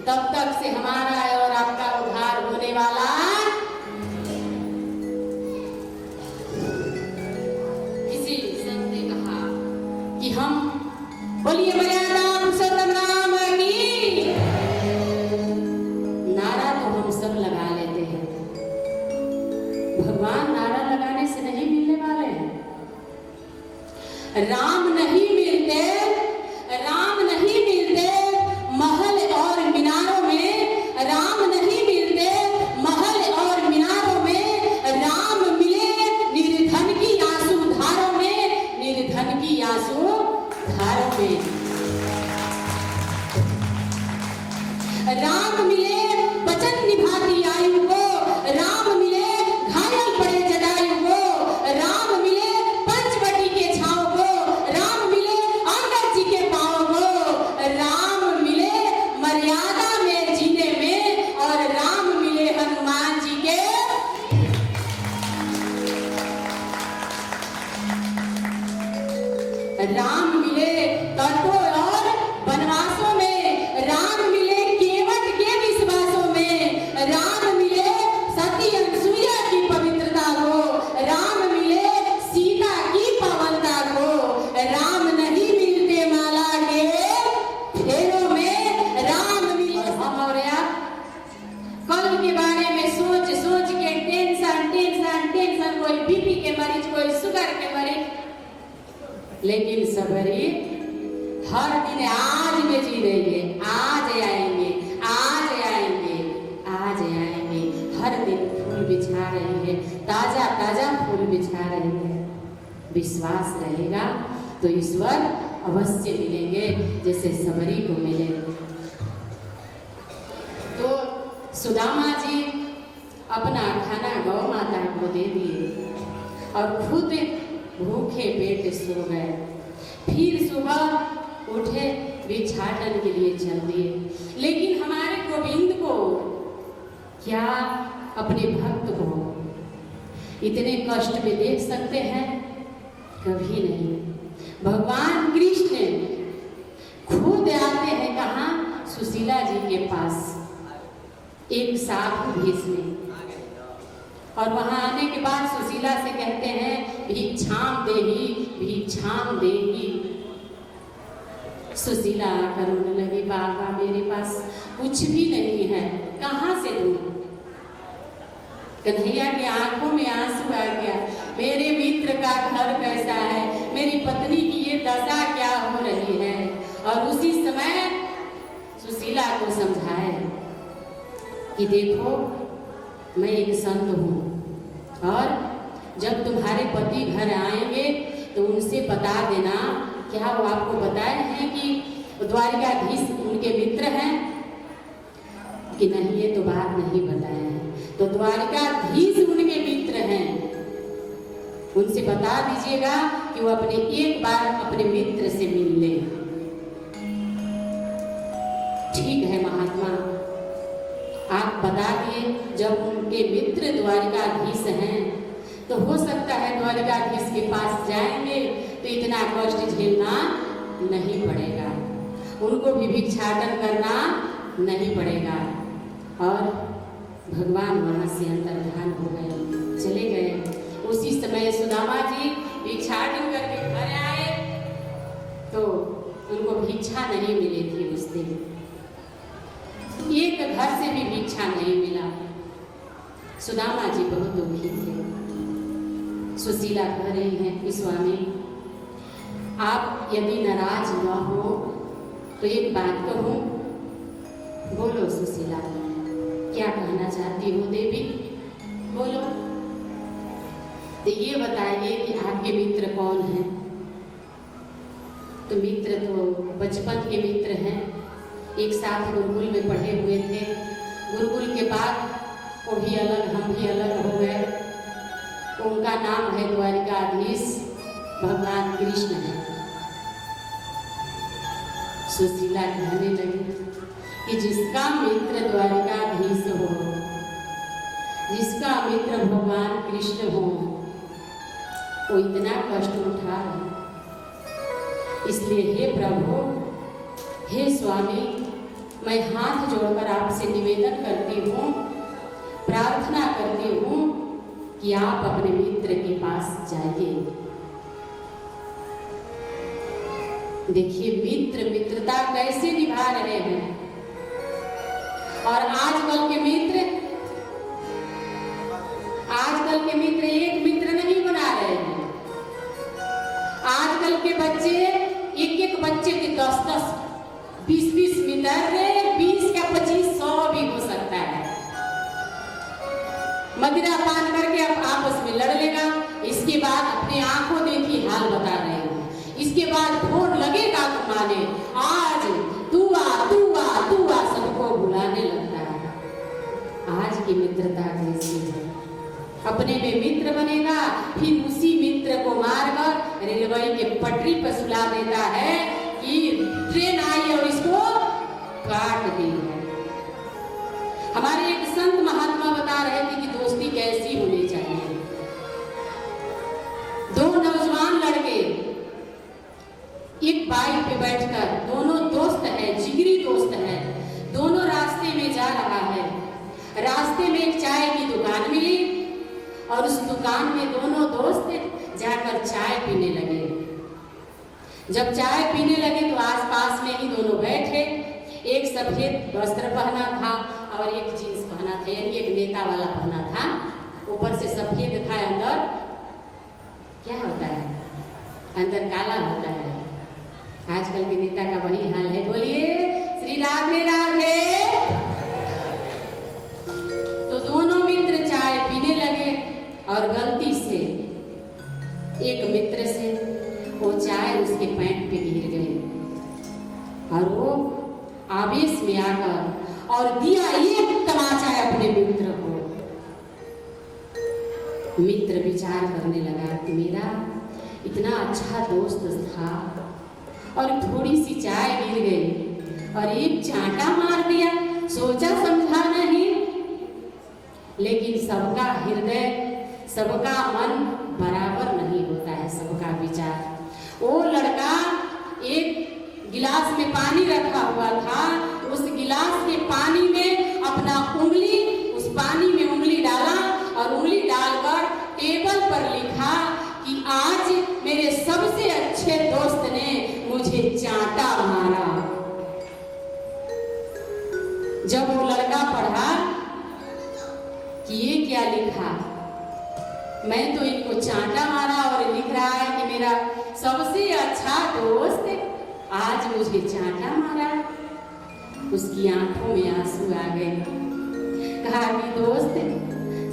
तब तक से हमारा और आपका उद्धार होने वाला। किसी संत ने कहा कि हम बोलिए मर्यादा पुरुषोत्तम राम की, नारा तो हम सब लगा लेते हैं, भगवान नारा लगाने से नहीं मिलने वाले हैं। राम नहीं मिलते, राम नहीं मिलते महल और मीनारों में, राम नहीं मिलते महल और मीनारों में, राम मिले निर्धन की आंसू धारों में, निर्धन की आंसू धारों में। राम मिले वचन निभाती आयु को, राम मिले घायल पड़े जटायु को, राम मिले पंचवटी के छाव को, राम मिले अंगद जी के पांव को, राम मिले मर्यादा में जीने में, और राम मिले हनुमान जी के। राम मिले तटों और वनवासों में, राम मिले केवट के विश्वासों में, राम मिले सती अनसुईया की पवित्रता को, राम मिले सीता की पवनता को, राम नहीं मिलते माला के फेरों में, राम मिले। हम और कल के बारे में सोच सोच के टेंशन टेंशन टेंशन, कोई बीपी के मरीज, कोई शुगर के मरीज, लेकिन सबरी हर दिन आज में जी रही है, आज आएंगे, आज आएंगे, आज आएंगे, हर दिन फूल बिछा रही है, ताजा ताजा फूल बिछा रही है। विश्वास रहेगा तो ईश्वर अवश्य मिलेंगे, जैसे सबरी को मिले। तो सुदामा जी अपना खाना गौ माता को दे दिए और खुद भूखे पेट सो गए। फिर सुबह उठे, भिक्षाटन के लिए चल दिए। लेकिन हमारे गोविंद को क्या अपने भक्त को इतने कष्ट में देख सकते हैं? कभी नहीं। भगवान कृष्ण खुद आते हैं कहाँ? सुशीला जी के पास, एक साधु भेष में, और वहां आने के बाद सुशीला से कहते हैं भिक्षाम देही, भिक्षाम देही। सुशीला आकर रोने लगी, बाबा मेरे पास कुछ भी नहीं है, कहाँ से दूं? कन्हैया की आंखों में आंसू आ गया, मेरे मित्र का घर कैसा है, मेरी पत्नी की ये दशा क्या हो रही है। और उसी समय सुशीला को समझाए कि देखो मैं एक संत हूँ, और जब तुम्हारे पति घर आएंगे तो उनसे बता देना, क्या वो आपको बताए हैं कि द्वारिकाधीश उनके मित्र हैं कि नहीं? ये तो बात नहीं बताया है। तो द्वारिकाधीश उनके मित्र हैं, उनसे बता दीजिएगा कि वो अपने एक बार अपने मित्र से मिल ले। ठीक है महात्मा, आप बता दिए। जब उनके मित्र द्वारिकाधीश हैं तो हो सकता है द्वारिकाधीश के पास जाएंगे तो इतना कष्ट झेलना नहीं पड़ेगा, उनको भी भिक्षाटन करना नहीं पड़ेगा। और भगवान वहां से अंतर्धान हो गए, चले गए। उसी समय सुदामा जी भिक्षाटन करके घर आए तो उनको भिक्षा नहीं मिली थी उस दिन, एक घर से भी भिक्षा नहीं मिला। सुदामा जी बहुत दुखी थे। सुशीला कह रही है कि स्वामी आप यदि नाराज न हो तो एक बात कहूं। बोलो सुशीला, क्या कहना चाहती हो देवी, बोलो। तो ये बताइए कि आपके मित्र कौन हैं? तो मित्र तो बचपन के मित्र हैं, एक साथ गुरुकुल में पढ़े हुए थे। गुरुकुल के बाद वो भी अलग, हम भी अलग हो गए। उनका नाम है द्वारिकाधीश भगवान कृष्ण है। सुशीला कहने लगी कि जिसका मित्र द्वारिकाधीश हो, जिसका मित्र भगवान कृष्ण हो, वो इतना कष्ट उठा है। इसलिए हे प्रभु, हे स्वामी, मैं हाथ जोड़कर आपसे निवेदन करती हूँ, प्रार्थना करती हूँ कि आप अपने मित्र के पास जाइए। देखिए मित्र मित्रता कैसे निभा रहे हैं। और आजकल के मित्र एक मित्र नहीं बना रहे हैं। आजकल के बच्चे एक बच्चे के 10-10, 20-20 मित्र, 20 का 25, 100 भी हो सकता है। मदिरा पान करके अब आपस में लड़ लेगा। इसके बाद अपने आंखों देखी हाल बता रहे हो। इसके बाद फोन लगेगा घुमाने, आज तू आ सबको बुलाने लगता है। आज की मित्रता कैसी है? अपने में मित्र बनेगा, फिर उसी मित्र को मारकर रेलवे के पटरी पर सुला देता है कि ट्रेन आई और इसको काट दी है। हमारे एक संत महात्मा बता रहे थे कि दोस्ती कैसी होनी चाहिए। दो नौजवान लड़के एक बाइक पे बैठकर, दोनों दोस्त हैं, जिगरी दोस्त हैं, दोनों रास्ते में जा रहा है। रास्ते में एक चाय की दुकान मिली और उस दुकान में दोनों दोस्त जाकर चाय पीने लगे। जब चाय पीने लगे तो आसपास में ही दोनों बैठे। एक सफेद वस्त्र पहना था और एक जींस पहना था, यानी एक नेता वाला पहना था। ऊपर से सफेद था, अंदर क्या होता है? अंदर काला होता है। आजकल के नेता का वही हाल है। बोलिए श्री राधे राधे। तो दोनों मित्र चाय पीने लगे और गलती से एक मित्र से वो चाय उसके पैंट पे गिर गई और वो आवेश में आकर और दिया एक तमाचा अपने मित्र को। मित्र विचार करने लगा कि मेरा इतना अच्छा दोस्त था और थोड़ी सी चाय गिर गई और एक चांटा मार दिया, सोचा समझा नहीं। लेकिन सबका हृदय, सबका मन बराबर नहीं होता है, सबका विचार। वो लड़का एक गिलास में पानी रखा हुआ था, उस गिलास के पानी में अपना उंगली, उस पानी में उंगली डाला और उंगली डालकर टेबल पर लिखा कि आज मेरे सबसे अच्छे दोस्त ने मुझे चांटा मारा। जब वो लड़का पढ़ा कि ये क्या लिखा, मैं तो इनको चांटा मारा और लिख रहा है कि मेरा सबसे अच्छा दोस्त आज मुझे चांटा मारा। उसकी आंखों में आंसू आ गए। कहा कि दोस्त,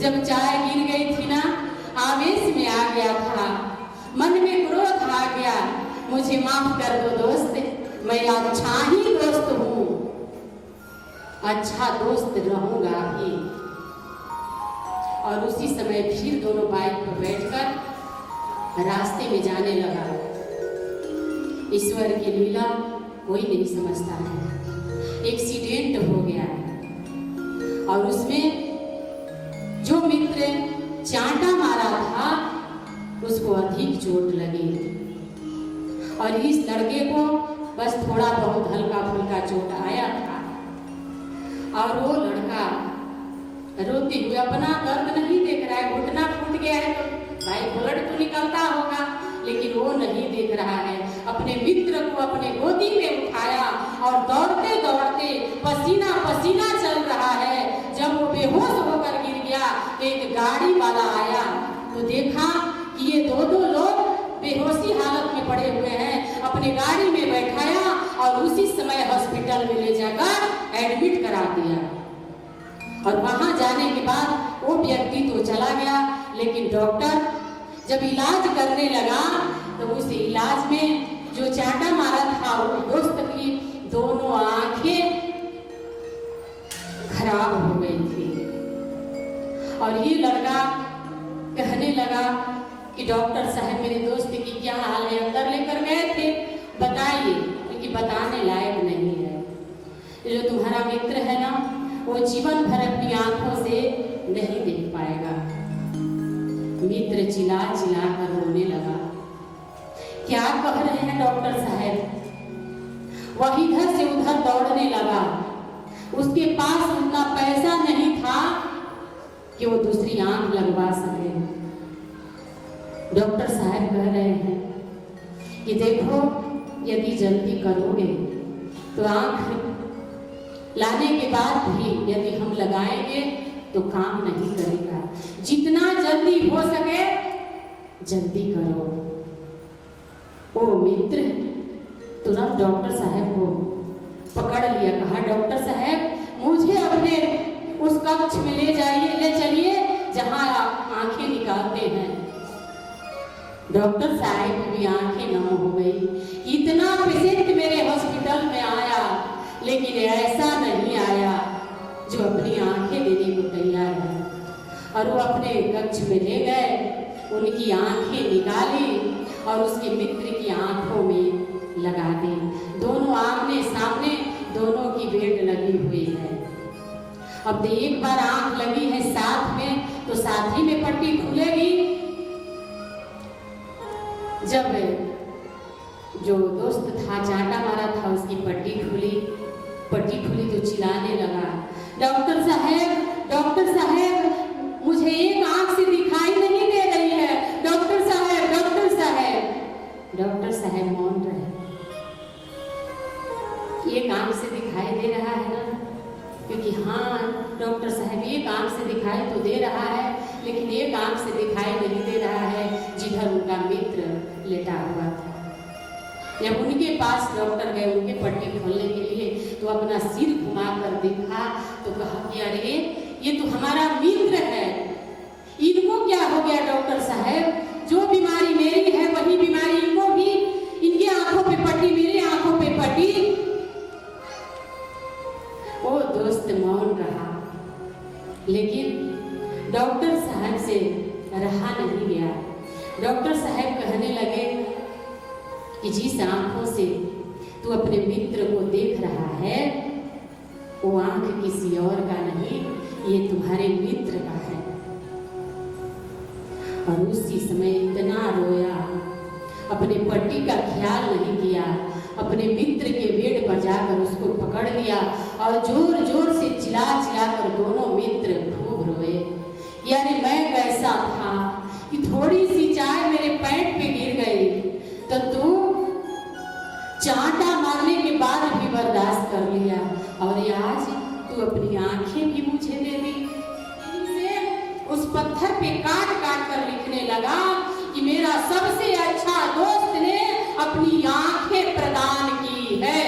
जब चाय गिर गई थी ना, आवेश में आ गया था, मन में क्रोध आ गया, मुझे माफ कर दो दोस्त, मैं अच्छा ही दोस्त हूँ, अच्छा दोस्त रहूंगा भी। और उसी समय फिर दोनों बाइक पर बैठकर रास्ते में जाने लगा। ईश्वर की लीला कोई नहीं समझता है। एक्सीडेंट हो गया और उसमें जो मित्र चांटा मारा था उसको अधिक चोट लगी और इस लड़के को बस थोड़ा बहुत हल्का फुल्का चोट आया था। और वो लड़का रोते हुए, अपना दर्द नहीं देख रहा है, घुटना फूट गया है तो भाई ब्लड तो निकलता होगा, लेकिन वो नहीं देख रहा है। अपने मित्र को अपने गोदी में उठाया और दौड़ते दौड़ते पसीना पसीना चल रहा है। जब वो बेहोश होकर गिर गया तो एक गाड़ी वाला आया तो देखा कि ये दो लोग बेहोशी हालत में पड़े हुए हैं। अपने गाड़ी में बैठाया और उसी समय हॉस्पिटल में ले जाकर एडमिट करा दिया। और वहां जाने के बाद वो व्यक्ति तो चला गया, लेकिन डॉक्टर जब इलाज करने लगा तो उस इलाज में जो चांटा मारा था वो दोस्त की दोनों आंखें खराब हो गई थी। और ये लड़का कहने लगा कि डॉक्टर साहब मेरे दोस्त की क्या हाल है, अंदर लेकर गए थे, बताइए, क्योंकि बताने लायक नहीं है। जो तुम्हारा मित्र है ना, वो जीवन भर अपनी आंखों से नहीं देख पाएगा। मित्र चिल्ला चिल्ला कर रोने लगा। क्या कह रहे हैं डॉक्टर साहब? वह इधर से उधर दौड़ने लगा। उसके पास उतना पैसा नहीं था कि वो दूसरी आंख लगवा सके। डॉक्टर साहब कह रहे हैं कि देखो, यदि जल्दी करोगे तो आंख लाने के बाद भी यदि हम लगाएंगे तो काम नहीं करेगा। जितना जल्दी हो सके जल्दी करो। ओ मित्र तुरंत डॉक्टर साहब को पकड़ लिया, कहा डॉक्टर साहब मुझे अपने उस कक्ष में ले जाइए, ले चलिए जहां आंखें निकालते हैं। डॉक्टर साहब की आंखें नम हो गई। इतना पेशेंट मेरे हॉस्पिटल में आया, लेकिन ऐसा नहीं आया जो अपनी आंखें देने को तैयार है। और वो अपने कक्ष में ले गए, उनकी आंखें निकाली और उसके मित्र की आंखों में लगा दी। दोनों आमने सामने, दोनों की बेड लगी हुई है। अब एक बार आंख लगी है साथ में तो साथ ही में पट्टी खुलेगी। जब जो दोस्त था चांटा मारा था उसकी पट्टी खुली तो चिल्लाने लगा, डॉक्टर साहब मुझे एक आंख से दिखाई नहीं दे रही है, डॉक्टर साहब। डॉक्टर साहब मौन रहे। एक आंख से दिखाई दे रहा है ना, क्योंकि हाँ डॉक्टर साहब एक आंख से दिखाई तो दे रहा है, लेकिन एक आंख से दिखाई नहीं दे रहा है जिधर उनका मित्र लेटा हुआ था। जब उनके पास डॉक्टर गए उनके पट्टी खोलने के लिए तो अपना सिर घुमाकर देखा तो कहा कि अरे ये तो हमारा मित्र है, इनको क्या हो गया डॉक्टर साहब? जो बीमारी मेरी है वही बीमारी इनको भी, इनकी आंखों पे पट्टी, मेरी आंखों पे पट्टी। वो दोस्त मौन रहा, लेकिन डॉक्टर साहब से रहा नहीं गया। डॉक्टर साहब कहने लगे कि जिस आंखों से तू अपने मित्र को देख रहा है वो आंख किसी और का नहीं, ये तुम्हारे मित्र का है। और उसी समय इतना रोया, अपने पट्टी का ख्याल नहीं किया, अपने मित्र के बेड पर जाकर उसको पकड़ लिया और जोर जोर से चिल्ला चिल्ला कर दोनों मित्र खूब रोए। यानी मैं कैसा था कि थोड़ी सी चाय मेरे पैंट पे गिर गई तो तू चांटा मारने के बाद भी बर्दाश्त कर लिया, और आज तू अपनी आंखें भी मुझे दे दी। उस पत्थर पे काट काट कर लिखने लगा कि मेरा सबसे अच्छा दोस्त ने अपनी आंखें प्रदान की है।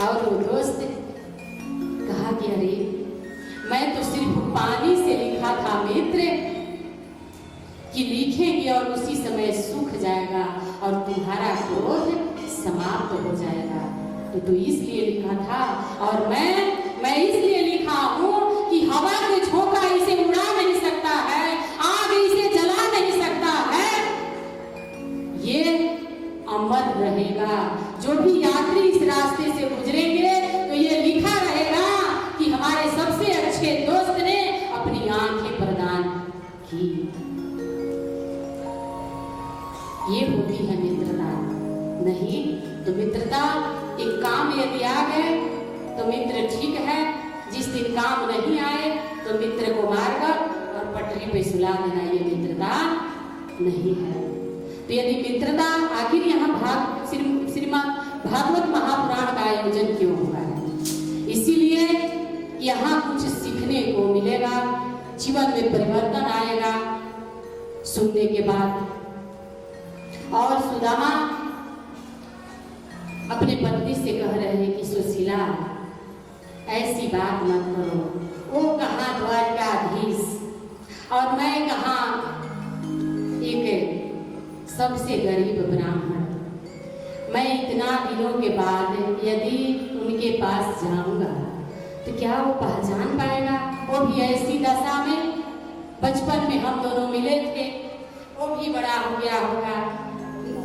और वो दोस्त कहा कि अरे मैं तो सिर्फ पानी से लिखा था मित्र कि लिखेंगे और उसी समय सूख जाएगा और तुम्हारा क्रोध समाप्त हो जाएगा, तो इसलिए लिखा था। और मैं इसलिए लिखा हूँ कि हवा के झोंका इसे उड़ा नहीं सकता है, आग इसे जला नहीं सकता है, ये अमर रहेगा। जो भी यात्री इस रास्ते से गुजरेंगे तो ये लिखा रहेगा कि हमारे सबसे अच्छे दोस्त ने अपनी आंखें प्रदान की। ये होती है मित्रता। नहीं तो मित्रता एक काम यदि आ गए तो मित्र ठीक है, जिस दिन काम नहीं आए तो मित्र को मारकर और पटरी पे सुला देना, ये मित्रता नहीं है। तो यदि मित्रता, आखिर यहाँ श्रीमद् भागवत महापुराण का आयोजन क्यों हुआ है? इसीलिए यहाँ कुछ सीखने को मिलेगा, जीवन में परिवर्तन आएगा सुनने के बाद। और सुदामा अपने पत्नी से कह रहे हैं कि सुशीला ऐसी बात मत करो, वो कहाँ द्वारकाधीश और मैं कहाँ एक सबसे गरीब ब्राह्मण, मैं इतना दिनों के बाद यदि उनके पास जाऊंगा तो क्या वो पहचान पाएगा? वो भी ऐसी दशा में, बचपन में हम दोनों मिले थे, वो भी बड़ा हो गया होगा,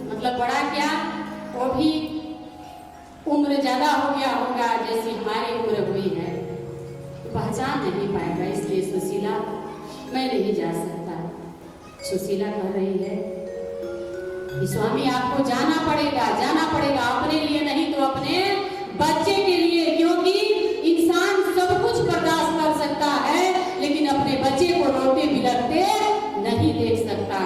मतलब बड़ा क्या, वो भी उम्र ज्यादा हो गया होगा जैसी हमारी उम्र हुई है, तो पहचान नहीं पाएगा। इसलिए सुशीला, मैं नहीं जा सकता। सुशीला कह रही है कि स्वामी आपको जाना पड़ेगा, जाना पड़ेगा, अपने लिए नहीं तो अपने बच्चे के लिए, क्योंकि इंसान सब कुछ बर्दाश्त कर सकता है लेकिन अपने बच्चे को रोते बिलखते नहीं देख सकता।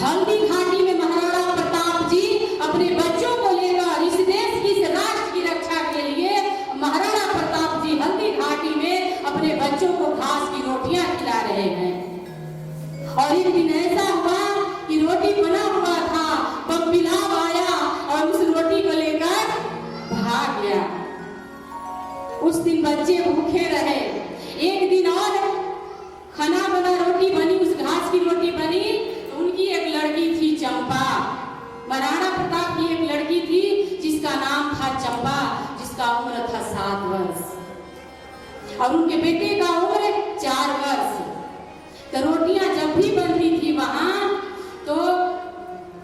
हल्दी घाटी में महाराणा प्रताप जी अपने बच्चों को लेकर इस देश की, इस राष्ट्र की रक्षा के लिए महाराणा प्रताप जी हल्दी घाटी में अपने बच्चों को घास की रोटियां खिला रहे हैं। और एक दिन ऐसा हुआ कि रोटी बना हुआ था, बमबिलाव आया और उस रोटी को लेकर भाग गया। उस दिन बच्चे भूखे रहे। एक दिन और खाना बना, रोटी बनी, उस घास की रोटी बनी। उनकी एक लड़की थी चंपा, महाराणा प्रताप की एक लड़की थी जिसका नाम था चंपा, जिसका उम्र था 7 वर्ष और उनके बेटे का उम्र 4 वर्ष। तो रोटियां जब भी बनती थी वहां तो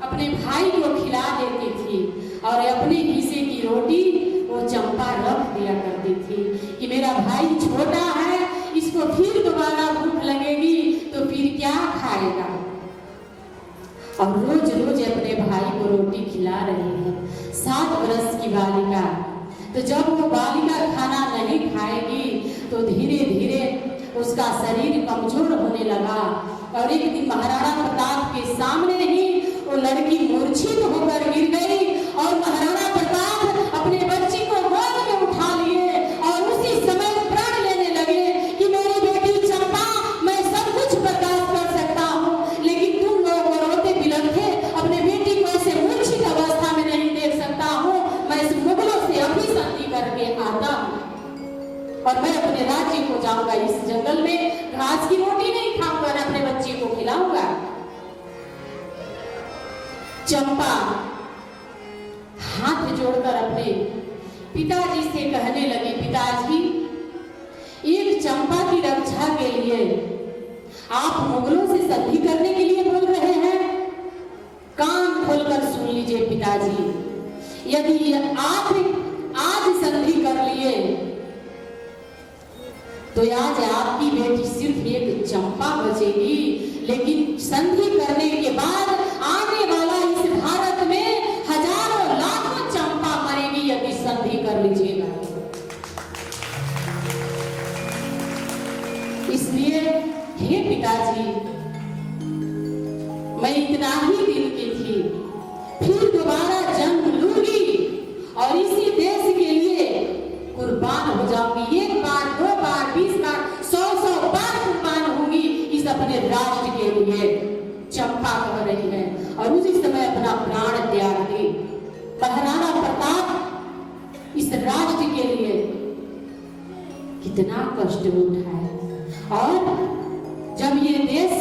अपने भाई को खिला देती थी और अपने हिस्से की रोटी वो चंपा रख दिया करती थी कि मेरा भाई छोटा है, इसको फिर दोबारा भूख लगेगी तो फिर क्या खाएगा। और रोज रोज अपने भाई को रोटी खिला रही है 7 वर्ष की बालिका। तो जब वो बालिका खाना नहीं खाएगी तो धीरे धीरे उसका शरीर कमजोर होने लगा और एक दिन महाराणा प्रताप के सामने ही वो लड़की मूर्छित होकर गिर गई और महाराणा प्रताप अपने बच्ची को गोद में उठा लिए और उसी समय प्रण लेने लगे कि मेरी बेटी चंपा, मैं सब कुछ बर्दाश्त कर सकता हूँ लेकिन तुम लोग रोते बिलखते अपने बेटी को ऐसे मूर्छित अवस्था में नहीं देख सकता हूँ। मैं इस मुगलों से अभी संधि करके आता हूँ और मैं अपने राज्य को जाऊंगा, इस जंगल में घास की रोटी नहीं खाऊंगा, अपने बच्चे को खिलाऊंगा। चंपा हाथ जोड़कर अपने पिताजी से कहने लगी, पिताजी, एक चंपा की रक्षा के लिए आप मुगलों से संधि करने के लिए बोल रहे हैं? कान खोलकर सुन लीजिए पिताजी, यदि आप आज संधि कर लिए तो आज आपकी बेटी सिर्फ एक चंपा बचेगी, लेकिन संधि करने के बाद आने वाला इस भारत में हजारों लाखों चंपा मरेगी यदि संधि कर लीजिएगा। इसलिए हे पिताजी, मैं इतना ही दिल की थी, फिर दोबारा जन्म लूंगी और इसी देश के लिए कुर्बान हो जाऊंगी। 1 बार, 2 बार, 20 बार, 100 बार कुर्बान होंगी इस अपने राष्ट्र के लिए, चंपा कह रही है। और उसी समय अपना प्राण त्याग दी। महाराणा प्रताप इस राष्ट्र के लिए कितना कष्ट उठाए और जब ये देश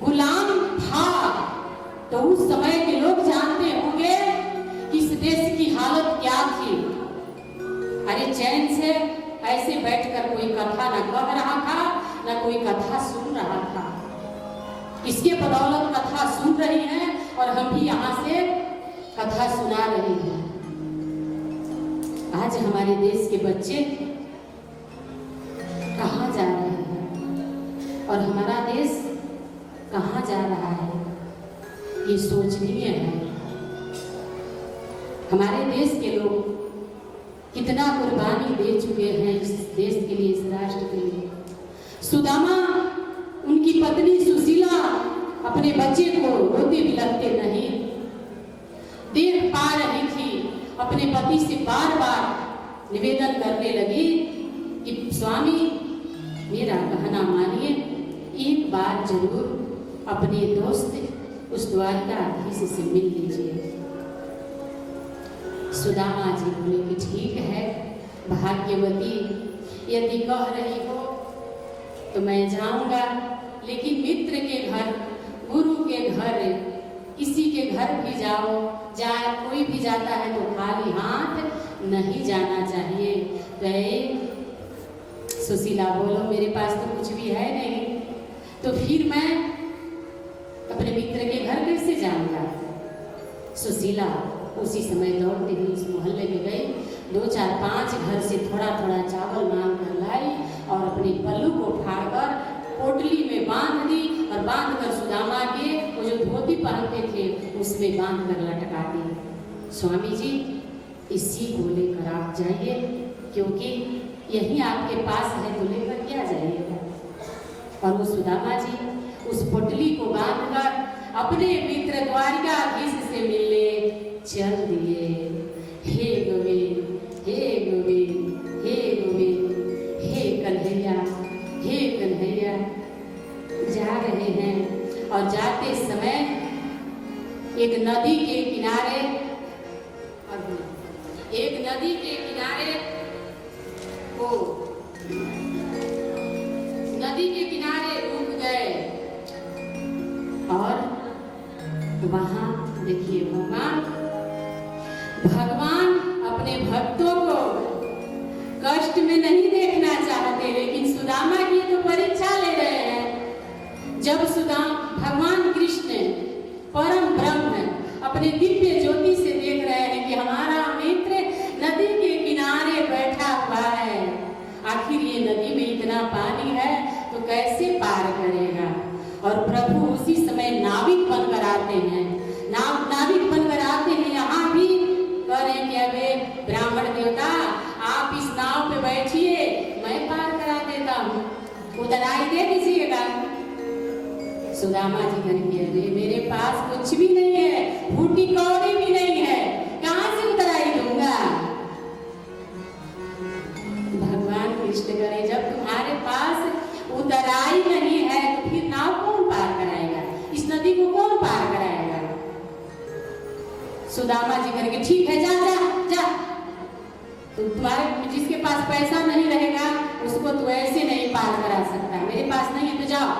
गुलाम था तो उस समय के लोग जानते होंगे कि इस देश की हालत क्या थी। अरे चैन से ऐसे बैठकर कोई कथा न कह रहा था, न कोई कथा सुन रहा था। इसके बदौलत कथा सुन रही है और हम भी यहाँ से कथा सुना रहे हैं। आज हमारे देश के बच्चे कहाँ जा रहे हैं और हमारा देश कहाँ जा रहा है, ये सोचनीय है। हमारे देश के लोग कितना कुर्बानी दे चुके हैं इस देश के लिए, इस राष्ट्र के लिए। सुदामा, उनकी पत्नी सुशीला अपने बच्चे को रोते बिलखते नहीं देख पा रही थी, अपने पति से बार बार निवेदन करने लगी कि स्वामी मेरा कहना मानिए, एक बार जरूर अपने दोस्त उस द्वारकाधीश से मिल लीजिए। सुदामा जी बोले कि ठीक है भाग्यवती, यदि कह रही हो तो मैं जाऊंगा, लेकिन मित्र के घर, गुरु के घर, किसी के घर भी जाओ, जाए कोई भी जाता है तो खाली हाथ नहीं जाना चाहिए। गए सुशीला, बोलो मेरे पास तो कुछ भी है नहीं, तो फिर मैं अपने मित्र के घर कैसे जाऊंगा। सुशीला उसी समय दौड़ते हुए उस मोहल्ले में गई, 2 4 5 घर से थोड़ा थोड़ा चावल मांग कर लाई और अपने पल्लू को फाड़कर पोटली में बांध दी और बांध कर सुदामा के वो जो धोती पहनते थे उसमें बांध कर लटका दी। स्वामी जी, इसी को लेकर आप जाइए, क्योंकि यही आपके पास है, तो लेकर क्या जाइएगा। और वो सुदामा जी उस पोटली को बांधकर अपने मित्र द्वारिकाधीश से मिलने चल दिए। हे गोविंद, हे गोविंद, हे गोविंद, हे कन्हैया, हे कन्हैया, जा रहे हैं। और जाते समय एक नदी के किनारे, एक नदी के किनारे वो नदी के किनारे रुक गए और वहां देखिए भगवान अपने भक्तों को कष्ट में नहीं देखना चाहते, लेकिन सुदामा की तो परीक्षा ले रहे हैं। जब भगवान कृष्ण परम ब्रह्म अपने दिव्य ज्योति से देख रहे हैं कि हमारा मित्र नदी के किनारे बैठा हुआ है, आखिर ये नदी में इतना पानी है तो कैसे पार करेगा। और प्रभु उसी समय नाविक बनकर आते हैं, नाविक बनकर आते हैं। यहाँ भी कह रहे हैं कि अबे ब्राह्मण देवता, आप इस नाव पे बैठिए, मैं पार करा देता हूँ, उतराई दे दीजिएगा। सुदामा जी कहेंगे, अरे मेरे पास कुछ भी नहीं है, फूटी कौड़ी भी नहीं है, कहाँ से उतराई दूंगा। भगवान कृष्ण करे, जब तुम्हारे पास उतराई नहीं है तो फिर नाव कौन पार कराएगा, इस नदी को कौन पार कराएगा। सुदामा जी करके, ठीक है, जा जा जा, तो तुम्हारे जिसके पास पैसा नहीं रहेगा उसको तो ऐसे नहीं पार करा सकता, मेरे पास नहीं है तो जाओ।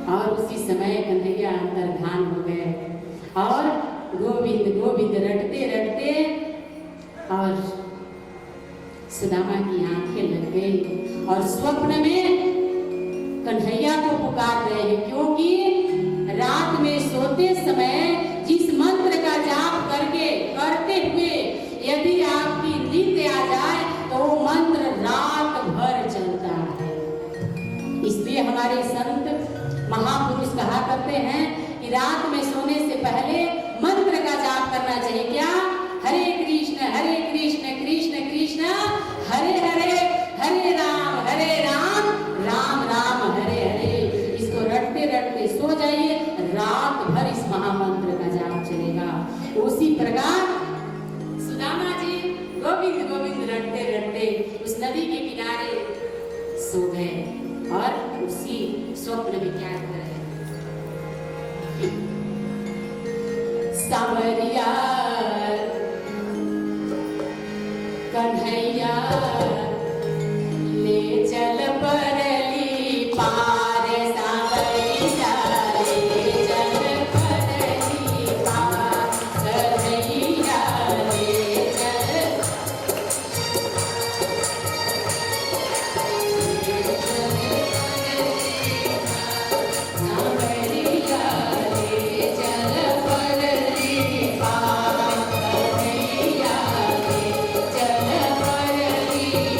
और उसी समय कन्हैया अंतर्धान हो गए और गोविंद गोविंद रटते रटते और सुदामा की आंखें लग गई और स्वप्न में कन्हैया को पुकार रहे हैं, क्योंकि रात में सोते समय जिस मंत्र का जाप करते हुए यदि आपकी नींद आ जाए तो वो मंत्र रात भर चलता है। इसलिए हमारे संत महापुरुष कहा करते हैं कि रात में सोने से पहले मंत्र का जाप करना चाहिए। क्या? हरे कृष्ण कृष्ण कृष्ण हरे हरे, हरे राम राम राम हरे हरे। इसको रटते रटते सो जाइए, रात भर इस महामंत्र का जाप चलेगा। उसी प्रकार सुदामा जी गोविंद गोविंद रटते रटते उस नदी के किनारे सो गए और उसी स्वप्न में क्या कर रहे हैं, सावरिया कन्हैया ले चल परली पार, सावरिया ले चल परली पार, कन्हैया ले चल परली पार, कन्हैया ले चल परली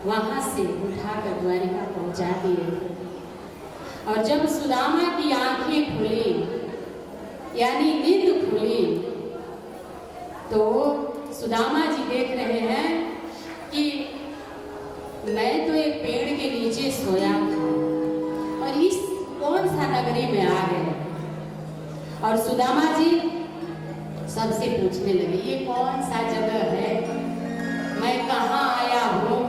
वहां से उठाकर द्वारिका पहुंचा दिए। और जब सुदामा की आंखें खुली, यानी नींद खुली, तो सुदामा जी देख रहे हैं कि मैं तो एक पेड़ के नीचे सोया था और इस कौन सा नगरी में आ गए। और सुदामा जी सबसे पूछने लगे, ये कौन सा जगह है, मैं कहाँ आया हूँ।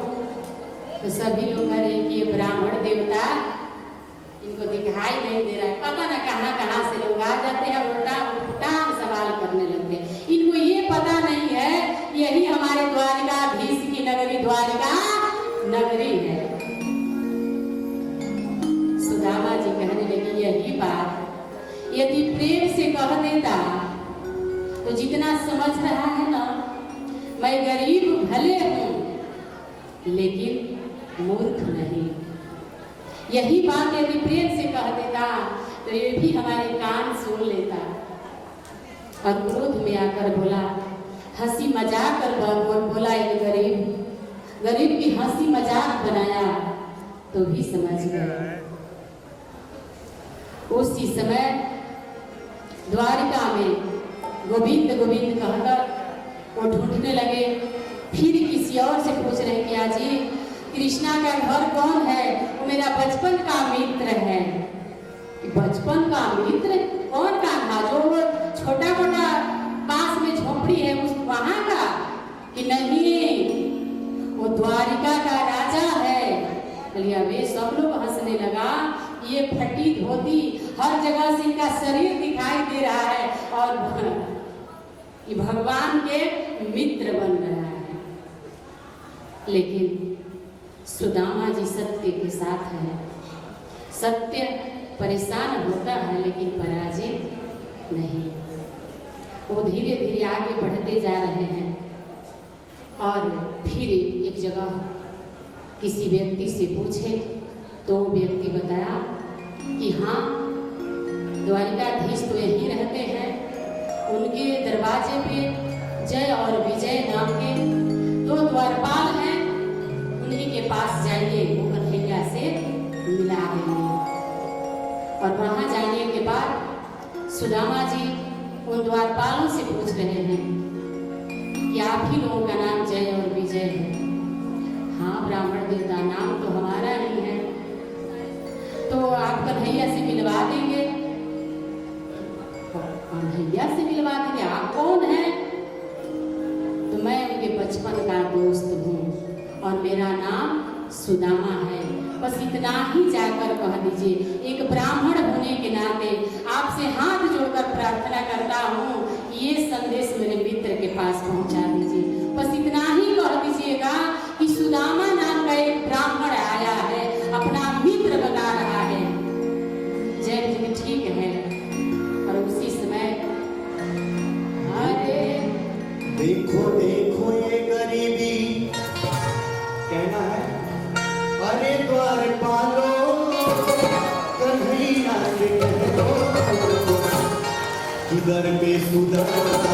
तो सभी लोग कह रहे कि ये ब्राह्मण देवता, इनको दिखाई नहीं दे रहा है, पता ना कहाँ कहाँ से लोग आ जाते हैं, उल्टा सवाल करने लगते हैं। इनको ये पता नहीं है यही हमारे द्वारिकाधीश की नगरी द्वारिका नगरी है। सुदामा जी कहने लगे, यही बात यदि प्रेम से कह देता तो जितना समझ रहा है ना, मैं गरीब भले हूं लेकिन मूर्ख नहीं, यही बात यदि प्रेम से कह देता तो ये भी हमारे कान सुन लेता। और क्रोध में आकर बोला, हंसी मजाक कर बोला, ये गरीब की हंसी मजाक बनाया तो भी समझ गए। उसी समय द्वारिका में गोविंद गोविंद कहकर वो ढूंढने लगे। फिर किसी और से पूछ रहे, क्या जी कृष्णा का घर कौन है? वो मेरा बचपन का मित्र है। बचपन का मित्र कौन का था? जो छोटा मोटा पास में झोपड़ी है उस वहां का? कि नहीं, वो द्वारिका का राजा है। चलिए वे सब लोग हंसने लगा, ये फटी धोती हर जगह से इनका शरीर दिखाई दे रहा है और ये भगवान के मित्र बन रहा है। लेकिन सुदामा जी सत्य के साथ है। सत्य परेशान होता है लेकिन पराजित नहीं। वो धीरे धीरे आगे बढ़ते जा रहे हैं और फिर एक जगह किसी व्यक्ति से पूछे तो व्यक्ति बताया कि हाँ, द्वारिकाधीश तो यही रहते हैं। उनके दरवाजे पे जय और विजय नाम के 2 द्वारपाल हैं, उन्हीं के पास जाइए, वो कन्हैया से मिला देंगे। और वहां जाने के बाद सुदामा जी उन द्वारपालों से पूछ रहे हैं कि आप ही लोगों का नाम जय और विजय है? हाँ ब्राह्मण देवता, नाम तो हमारा ही है, तो आप कन्हैया से मिलवा देंगे। कन्हैया से मिलवा देंगे? आप कौन हैं? तो मैं उनके बचपन का दोस्त हूँ और मेरा नाम सुदामा है। बस इतना ही जाकर कह दीजिए। एक ब्राह्मण होने के नाते आपसे हाथ जोड़कर प्रार्थना करता हूँ, ये संदेश मेरे मित्र के पास पहुँचा दीजिए। बस इतना ही कह दीजिएगा कि सुदामा नाम का एक ब्राह्मण आया है, अपना मित्र बना रहा है। जय जी ठीक है। और उसी समय अरे देखो देखो ये गरीबी, कहना है अरे द्वारपालो कन्हैया से कह दो, किधर पे सुदामा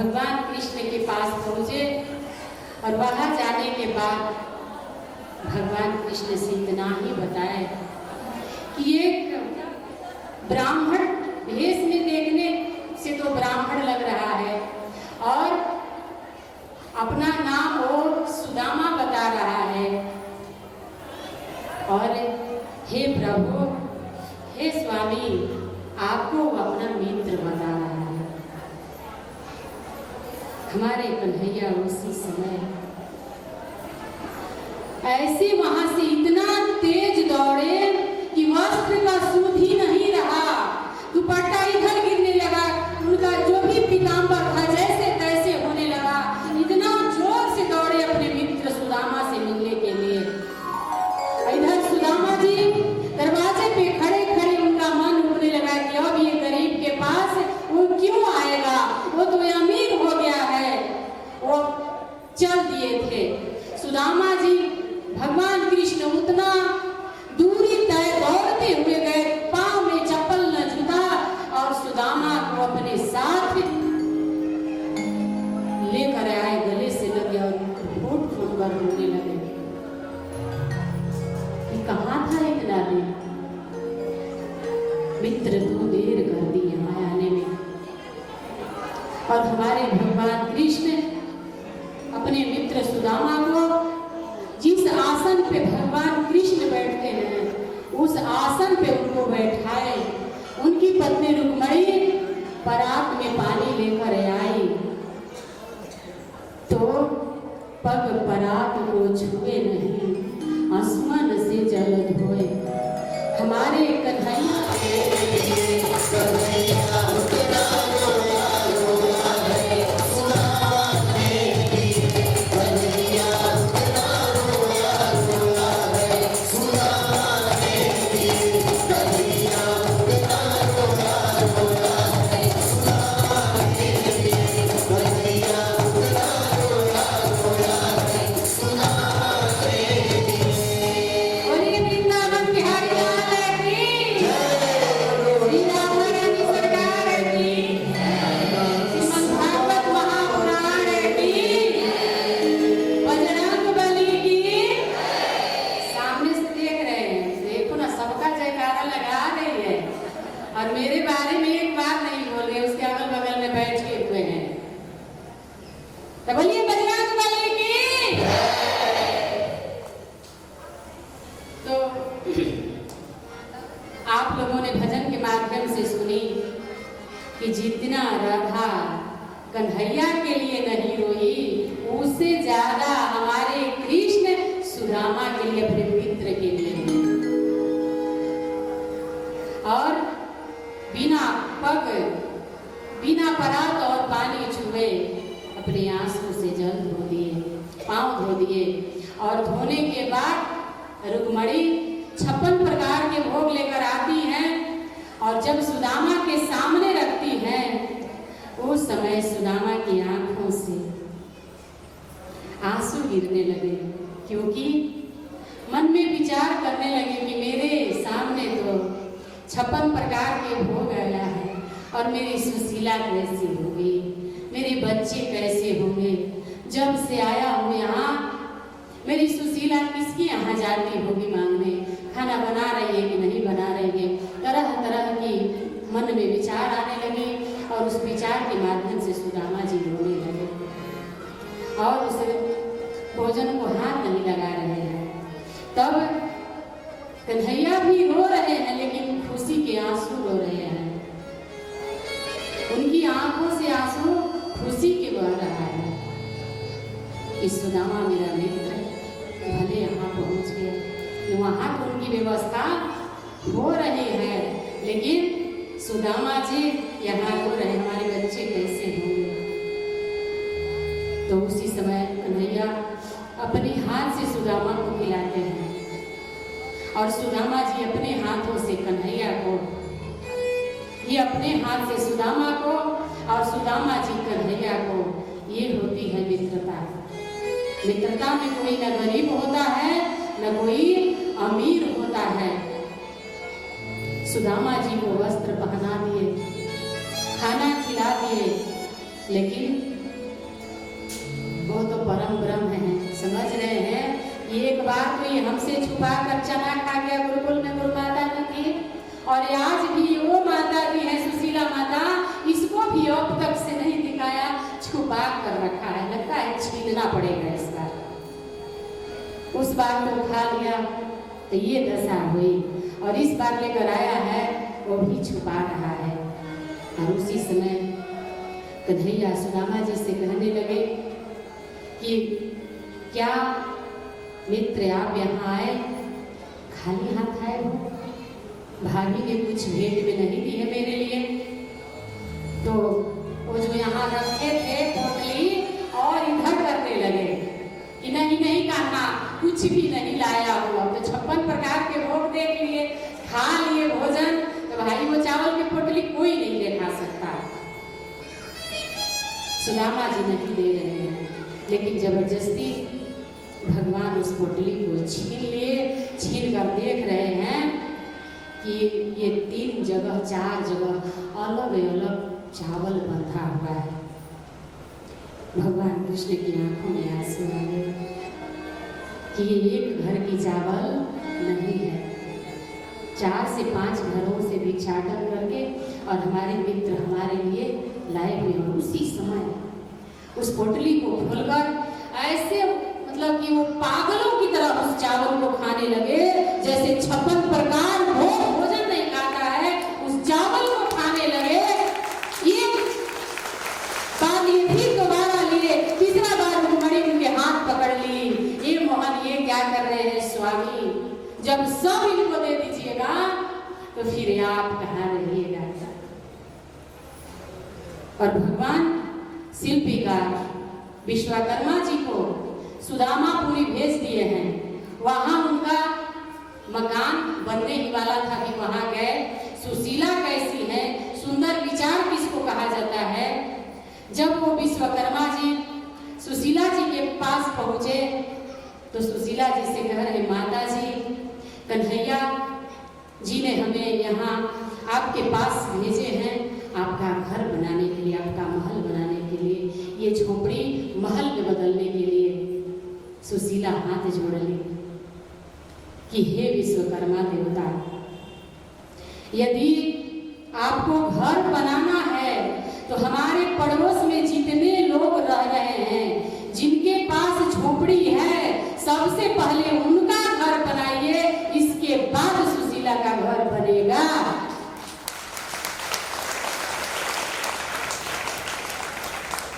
भगवान कृष्ण के पास पहुंचे और वहां जाने के बाद भगवान कृष्ण से इतना ही बताए कि एक ब्राह्मण भेष में देखने से तो ब्राह्मण लग रहा है और अपना नाम वो सुदामा बता रहा है और हे प्रभु, हे स्वामी, आपको वो अपना मित्र बता रहा है। हमारे कन्हैया उसी समय ऐसे वहां से इतना तेज दौड़े कि वस्त्र का सूत ही नहीं रहा, दुपट्टा इधर गिरने लगा, उनका जो भी पीताम्बर था जैसे तैसे होने लगा। इतना जोर से दौड़े अपने मित्र सुदामा से मिलने के लिए। इधर सुदामा जी दरवाजे पे खड़े खड़े उनका मन उठने लगा कि अब ये गरीब के पास वो क्यों आएगा, वो तो अमीर हो गया है। वो चल दिए थे सुदामा जी। भगवान कृष्ण उतना दूरी तय दौड़ते हुए गए, पांव में चप्पल न जूता, और सुदामा को अपने साथ लेकर आए, गले से लगे और फूट फूट कर रोने लगे कि कहाँ था इतना दिन, मित्र तू देर कर दी यहाँ आने में। और हमारे भगवान कृष्ण अपने मित्र सुदामा को जिस आसन पे भगवान कृष्ण बैठते हैं उस आसन पे उनको बैठाए। उनकी पत्नी रुक्मणी परात में पानी लेकर आई तो पग परात को छुए नहीं, आसमान से जल धोए। हमारे कन्हैया और मेरे बारे में एक बात नहीं बोल रहे, उसके अगल बगल में बैठ के हुए हैं। तो बोलिए बजरंग बली की। तो आप लोगों ने भजन के माध्यम से सुनी कि जितना राधा कन्हैया के लिए नहीं रोई, उससे ज्यादा हमारे कृष्ण सुदामा के लिए, अपने मित्र के लिए। और बिना पग, बिना परात और पानी छुए अपने आंसू से जल धो दिए, पांव धो दिए। और धोने के बाद रुक्मणी 56 प्रकार के भोग लेकर आती हैं और जब सुदामा के सामने रखती हैं उस समय सुदामा की आंखों से आंसू गिरने लगे, क्योंकि मन में विचार करने लगे कि मेरे सामने तो 56 प्रकार के भोग आया है और मेरी सुशीला कैसी होगी, मेरे बच्चे कैसे होंगे। जब से आया हूँ यहाँ, मेरी सुशीला किसके यहाँ जाती होगी मांगने, खाना बना रही है कि नहीं बना रही है। तरह तरह की मन में विचार आने लगे और उस विचार के माध्यम से सुदामा जी रोने लगे और उस भोजन को हाथ नहीं लगा रहे हैं। तब कन्हैया भी रो रहे हैं, लेकिन खुशी के आंसू रो रहे हैं। उनकी आंखों से आंसू खुशी के बह रहा है कि सुदामा मेरा मित्र भले यहाँ पहुँच गया। वहाँ तो उनकी व्यवस्था हो रही है, लेकिन सुदामा जी यहाँ रो रहे, हमारे बच्चे कैसे होंगे। तो उसी समय कन्हैया अपने हाथ से सुदामा को खिलाते हैं और सुदामा जी अपने हाथों से कन्हैया को, ये अपने हाथ से सुदामा को और सुदामा जी कन्हैया को। ये होती है मित्रता। मित्रता में कोई न गरीब होता है न कोई अमीर होता है। सुदामा जी को वस्त्र पहना दिए, खाना खिला दिए, लेकिन समझ रहे हैं कि एक बार तो ये हमसे छुपा कर चना खा गया गुरुकुल में गुरु माता जी की, और आज भी वो माता जी है सुशीला माता, इसको भी अब तक से नहीं दिखाया, छुपा कर रखा है। लगता है छीनना पड़ेगा इस बार। उस बार तो खा लिया तो ये दशा हुई, और इस बार लेकर आया है वो भी छुपा रहा है। और उसी समय कन्हैया सुदामा जी से कहने लगे कि क्या मित्र आप यहाँ आए, खाली हाथ आए हो? भाभी ने कुछ भेंट में नहीं दी है मेरे लिए। तो वो जो यहाँ रखे थे पोटली और इधर करने लगे कि नहीं नहीं कान्हा, कुछ भी नहीं लाया हुआ। तो 56 प्रकार के भोग देख लिए, खा लिए भोजन, तो भाई वो चावल की पोटली कोई नहीं ले खा सकता। सुदामा जी नहीं दे रहे हैं, लेकिन जबरदस्ती भगवान उस पोटली को छीन लिए। छीन कर देख रहे हैं कि ये 3 जगह 4 जगह अलग अलग चावल बंधा हुआ है। भगवान कृष्ण की आंखों में आंसू आ गए कि ये एक घर की चावल नहीं है, 4 से 5 घरों से भिक्षाटन करके और हमारे मित्र हमारे लिए लाए हुए। और उसी समय उस पोटली को खोलकर ऐसे मतलब कि वो पागलों की तरह उस चावल को खाने लगे, जैसे 56 प्रकार भोजन नहीं खाता है, उस चावल को खाने लगे। ये बात ये फिर दोबारा लिए, तीसरा बार रुक्मणी उनके हाथ पकड़ ली। ये मोहन ये क्या कर रहे हैं स्वामी, जब सब इनको दे दीजिएगा तो फिर आप कहाँ रहिएगा। और भगवान शिल्पीकार विश्वकर्मा जी को सुदामापुरी भेज दिए हैं। वहां उनका मकान बनने ही वाला था कि वहां गए। सुशीला कैसी है, सुंदर विचार किसको कहा जाता है। जब वो विश्वकर्मा जी सुशीला जी के पास पहुंचे तो सुशीला जी से कह रहे, माता जी, कन्हैया जी ने हमें यहाँ आपके पास भेजे हैं आपका घर बनाने के लिए, आपका महल बनाने के लिए, ये झोपड़ी महल में बदलने के लिए। सुशीला हाथ जोड़ ली कि हे विश्वकर्मा देवता, यदि आपको घर बनाना है तो हमारे पड़ोस में जितने लोग रह रहे हैं, जिनके पास झोपड़ी है, सबसे पहले उनका घर बनाइए, इसके बाद सुशीला का घर बनेगा।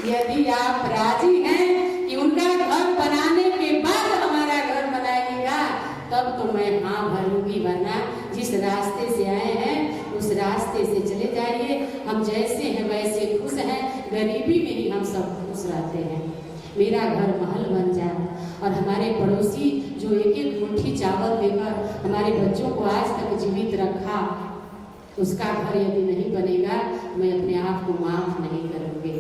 यदि आप राजी हैं कि उनका घर बनाने के बाद हमारा घर बनाइएगा, तब तो मैं हाँ भरूंगी, वरना जिस रास्ते से आए हैं उस रास्ते से चले जाइए। हम जैसे हैं वैसे खुश हैं, गरीबी में ही हम सब खुश रहते हैं। मेरा घर महल बन जाए और हमारे पड़ोसी जो एक एक मुट्ठी चावल देकर हमारे बच्चों को आज तक जीवित रखा, उसका घर यदि नहीं बनेगा, मैं अपने आप को माफ नहीं करूंगी।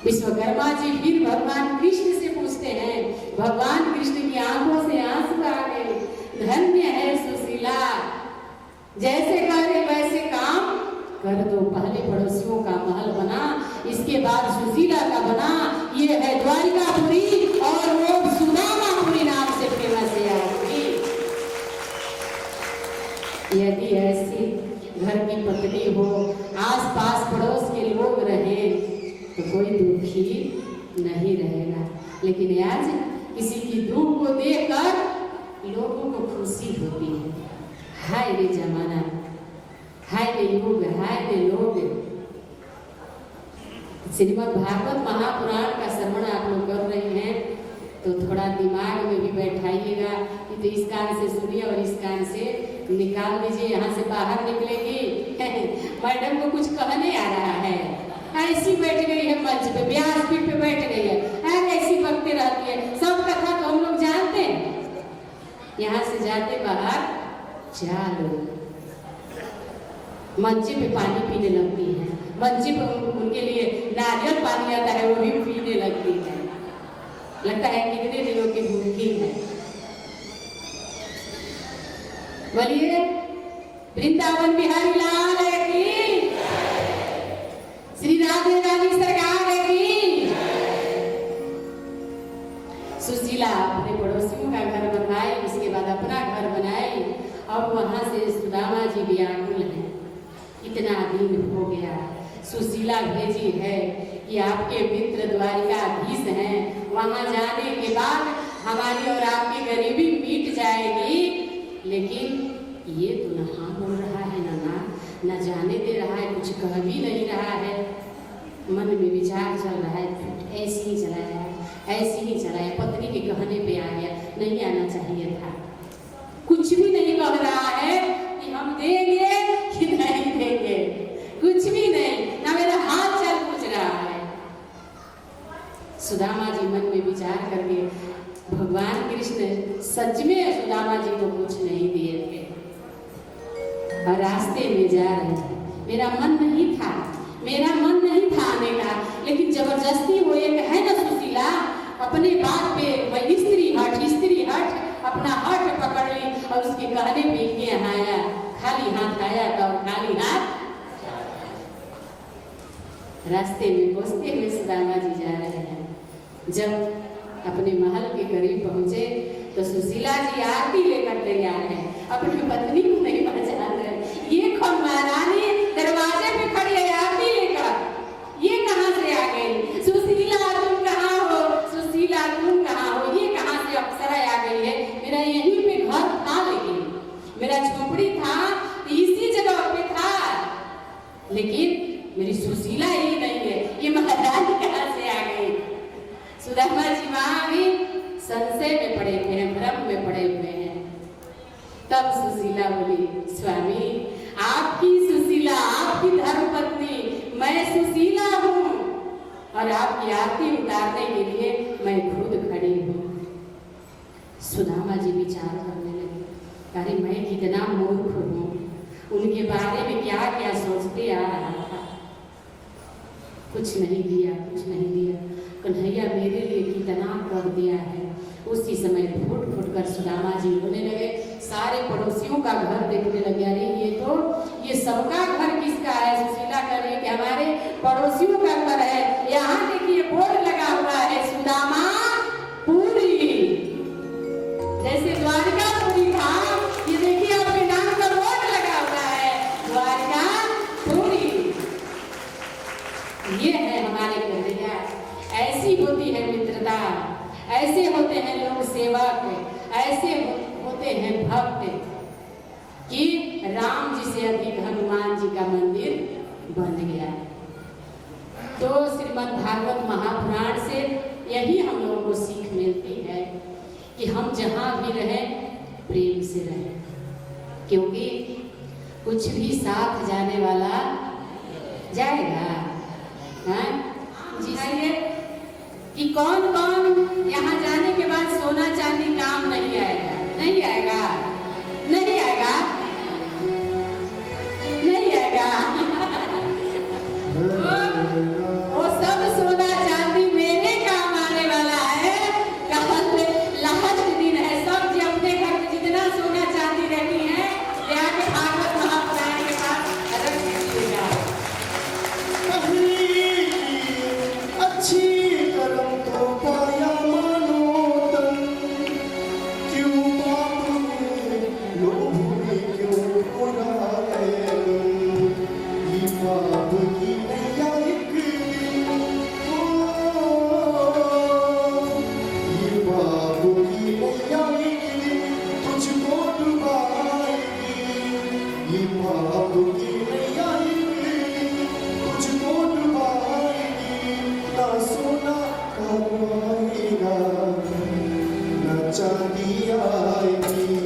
विश्वकर्मा जी फिर भगवान कृष्ण से पूछते हैं। भगवान कृष्ण की आंखों से आंसू आ गए। धन्य है सुशीला, जैसे करे वैसे काम कर दो। पहले पड़ोसियों का महल बना, इसके बाद सुशीला का बना। ये है द्वारिकापुरी और वो सुदामापुरी नाम से फेमस है। यदि ऐसी घर की पत्नी हो, आस पास पड़ोस के लोग रहें, तो कोई दुखी नहीं रहेगा। लेकिन आज किसी की दुख को देखकर लोगों को खुशी होती है। हाय रे जमाना, हाय रे युग, हाय रे लोग। श्रीमद् भागवत महापुराण का श्रवण आप लोग कर रहे हैं तो थोड़ा दिमाग में भी बैठाइएगा कि तो इस कान से सुनिए और इस कान से निकाल दीजिए। यहाँ से बाहर निकलेगी मैडम को कुछ कहने आ रहा है, ऐसी बैठ गई है मंच पे, व्यासपीठ पे बैठ गई है, ऐसी बकते रहती है। सब कथा तो हम लोग जानते हैं। यहाँ से जाते बाहर 4 लोग मंचे पे पानी पीने लगती है। मंचे पे उनके लिए नारियल पानी आता है, वो भी पीने लगती है। लगता है कितने दिनों की भूखी है। बोलिए वृंदावन बिहारी लाल की, श्री राधे रानी सरकार की। सुशीला अपने पड़ोसियों का घर बनवाई, उसके बाद अपना घर बनाई। अब वहाँ से सुदामा जी व्याकुल हैं। इतना दिन हो गया, सुशीला भेजी है कि आपके मित्र द्वारिकाधीश हैं, वहाँ जाने के बाद हमारी और आपकी गरीबी मिट जाएगी। लेकिन ये तो न हाँ बोल रहा है न जाने दे रहा है, कुछ कह भी नहीं रहा है। मन में विचार चल रहा है, ऐसे ही चलाया, ऐसे ही चलाया, पत्नी के कहने पे आ गया, नहीं आना चाहिए था। कुछ भी नहीं कह रहा है कि हम देंगे कि नहीं देंगे, कुछ भी नहीं, ना मेरा हाथ चल पूछ रहा है। सुदामा जी मन में विचार करके भगवान कृष्ण सच में सुदामा जी को कुछ नहीं दिए थे और रास्ते में जा रहे थे। मेरा मन नहीं था आने का, लेकिन जबरदस्ती वो एक है ना सुशीला, अपने बात पे वही स्त्री हट अपना हट पकड़ ली और उसके कहने पे के आया, खाली हाथ आया और खाली हाथ। रास्ते में पहुंचते हुए सुदामा जी जा रहे हैं। जब अपने महल के करीब पहुंचे तो सुशीला जी आरती लेकर तैयार है, अपनी पत्नी को नहीं पहचान रहे। ये कौन महारानी दरवाजे पे खड़ी है आरती लेकर, ये कहाँ से आ गई? सुशीला तुम कहाँ हो? सुशीला तुम कहाँ हो? ये कहाँ से अप्सरा आ गई है? मेरा यहीं पे घर था, लेकिन मेरा झोपड़ी था इसी जगह पे था, लेकिन मेरी सुशीला ही नहीं है, ये महारानी कहाँ से आ गई? सुदामा जी वहां भी संशय में पड़े हुए हैं, भ्रम में पड़े हुए हैं। तब सुशीला बोली, स्वामी आपकी सुशीला, आपकी धर्मपत्नी मैं सुशीला हूँ और आपकी आरती उतारने के लिए मैं खुद खड़ी हूँ। सुदामा जी विचार करने लगे, अरे मैं कितना मूर्ख हूँ, उनके बारे में क्या क्या सोचते आ रहा था। कुछ नहीं दिया, कन्हैया मेरे लिए कितना कर दिया है। उसी समय फुट फुट कर सुदामा जी रोने लगे। सारे पड़ोसियों का घर देखने लगे, अरे ये सबका घर किसका है? सुशीला कह रही है कि हमारे पड़ोसियों का घर है। यहाँ देखिए बोर्ड लगा हुआ है, सुदामा पूरी, जैसे द्वारिका पूरी था, ये देखिए आपके नाम का बोर्ड लगा हुआ है, द्वारिका पूरी। ये है हमारे कन्हैया। ऐसी होती है मित्रता, ऐसे होते हैं लोग सेवक, ऐसे होते हैं भक्त कि राम जी से अधिक हनुमान जी का मंदिर बन गया है। तो श्रीमद् भागवत महापुराण से यही हम लोगों को सीख मिलती है कि हम जहाँ भी रहें प्रेम से रहें, क्योंकि कुछ भी साथ जाने वाला जाएगा। हाँ जी, कि कौन कौन यहाँ जाने के बाद सोना चांदी काम नहीं आएगा, नहीं आएगा, नहीं आएगा, नहीं आएगा। वो सब सोना चांदी मेरे काम आने वाला है। लास्ट दिन है, सब जी अपने घर में जितना सोना चांदी रहती है जाके भागवत महापुराण के पास रख दीजिएगा। अच्छी करम तो पाया मानो तन, क्यों बाप में लोभ में क्यों बुराए मन, ये बाप की नैया एक दिन, ये बाप की नैया एक दिन तुझको डुबाएगी, ये बाप की नैया एक दिन तुझको डुबाएगी। ना सोना काम आएगा, ना चांदी आएगी।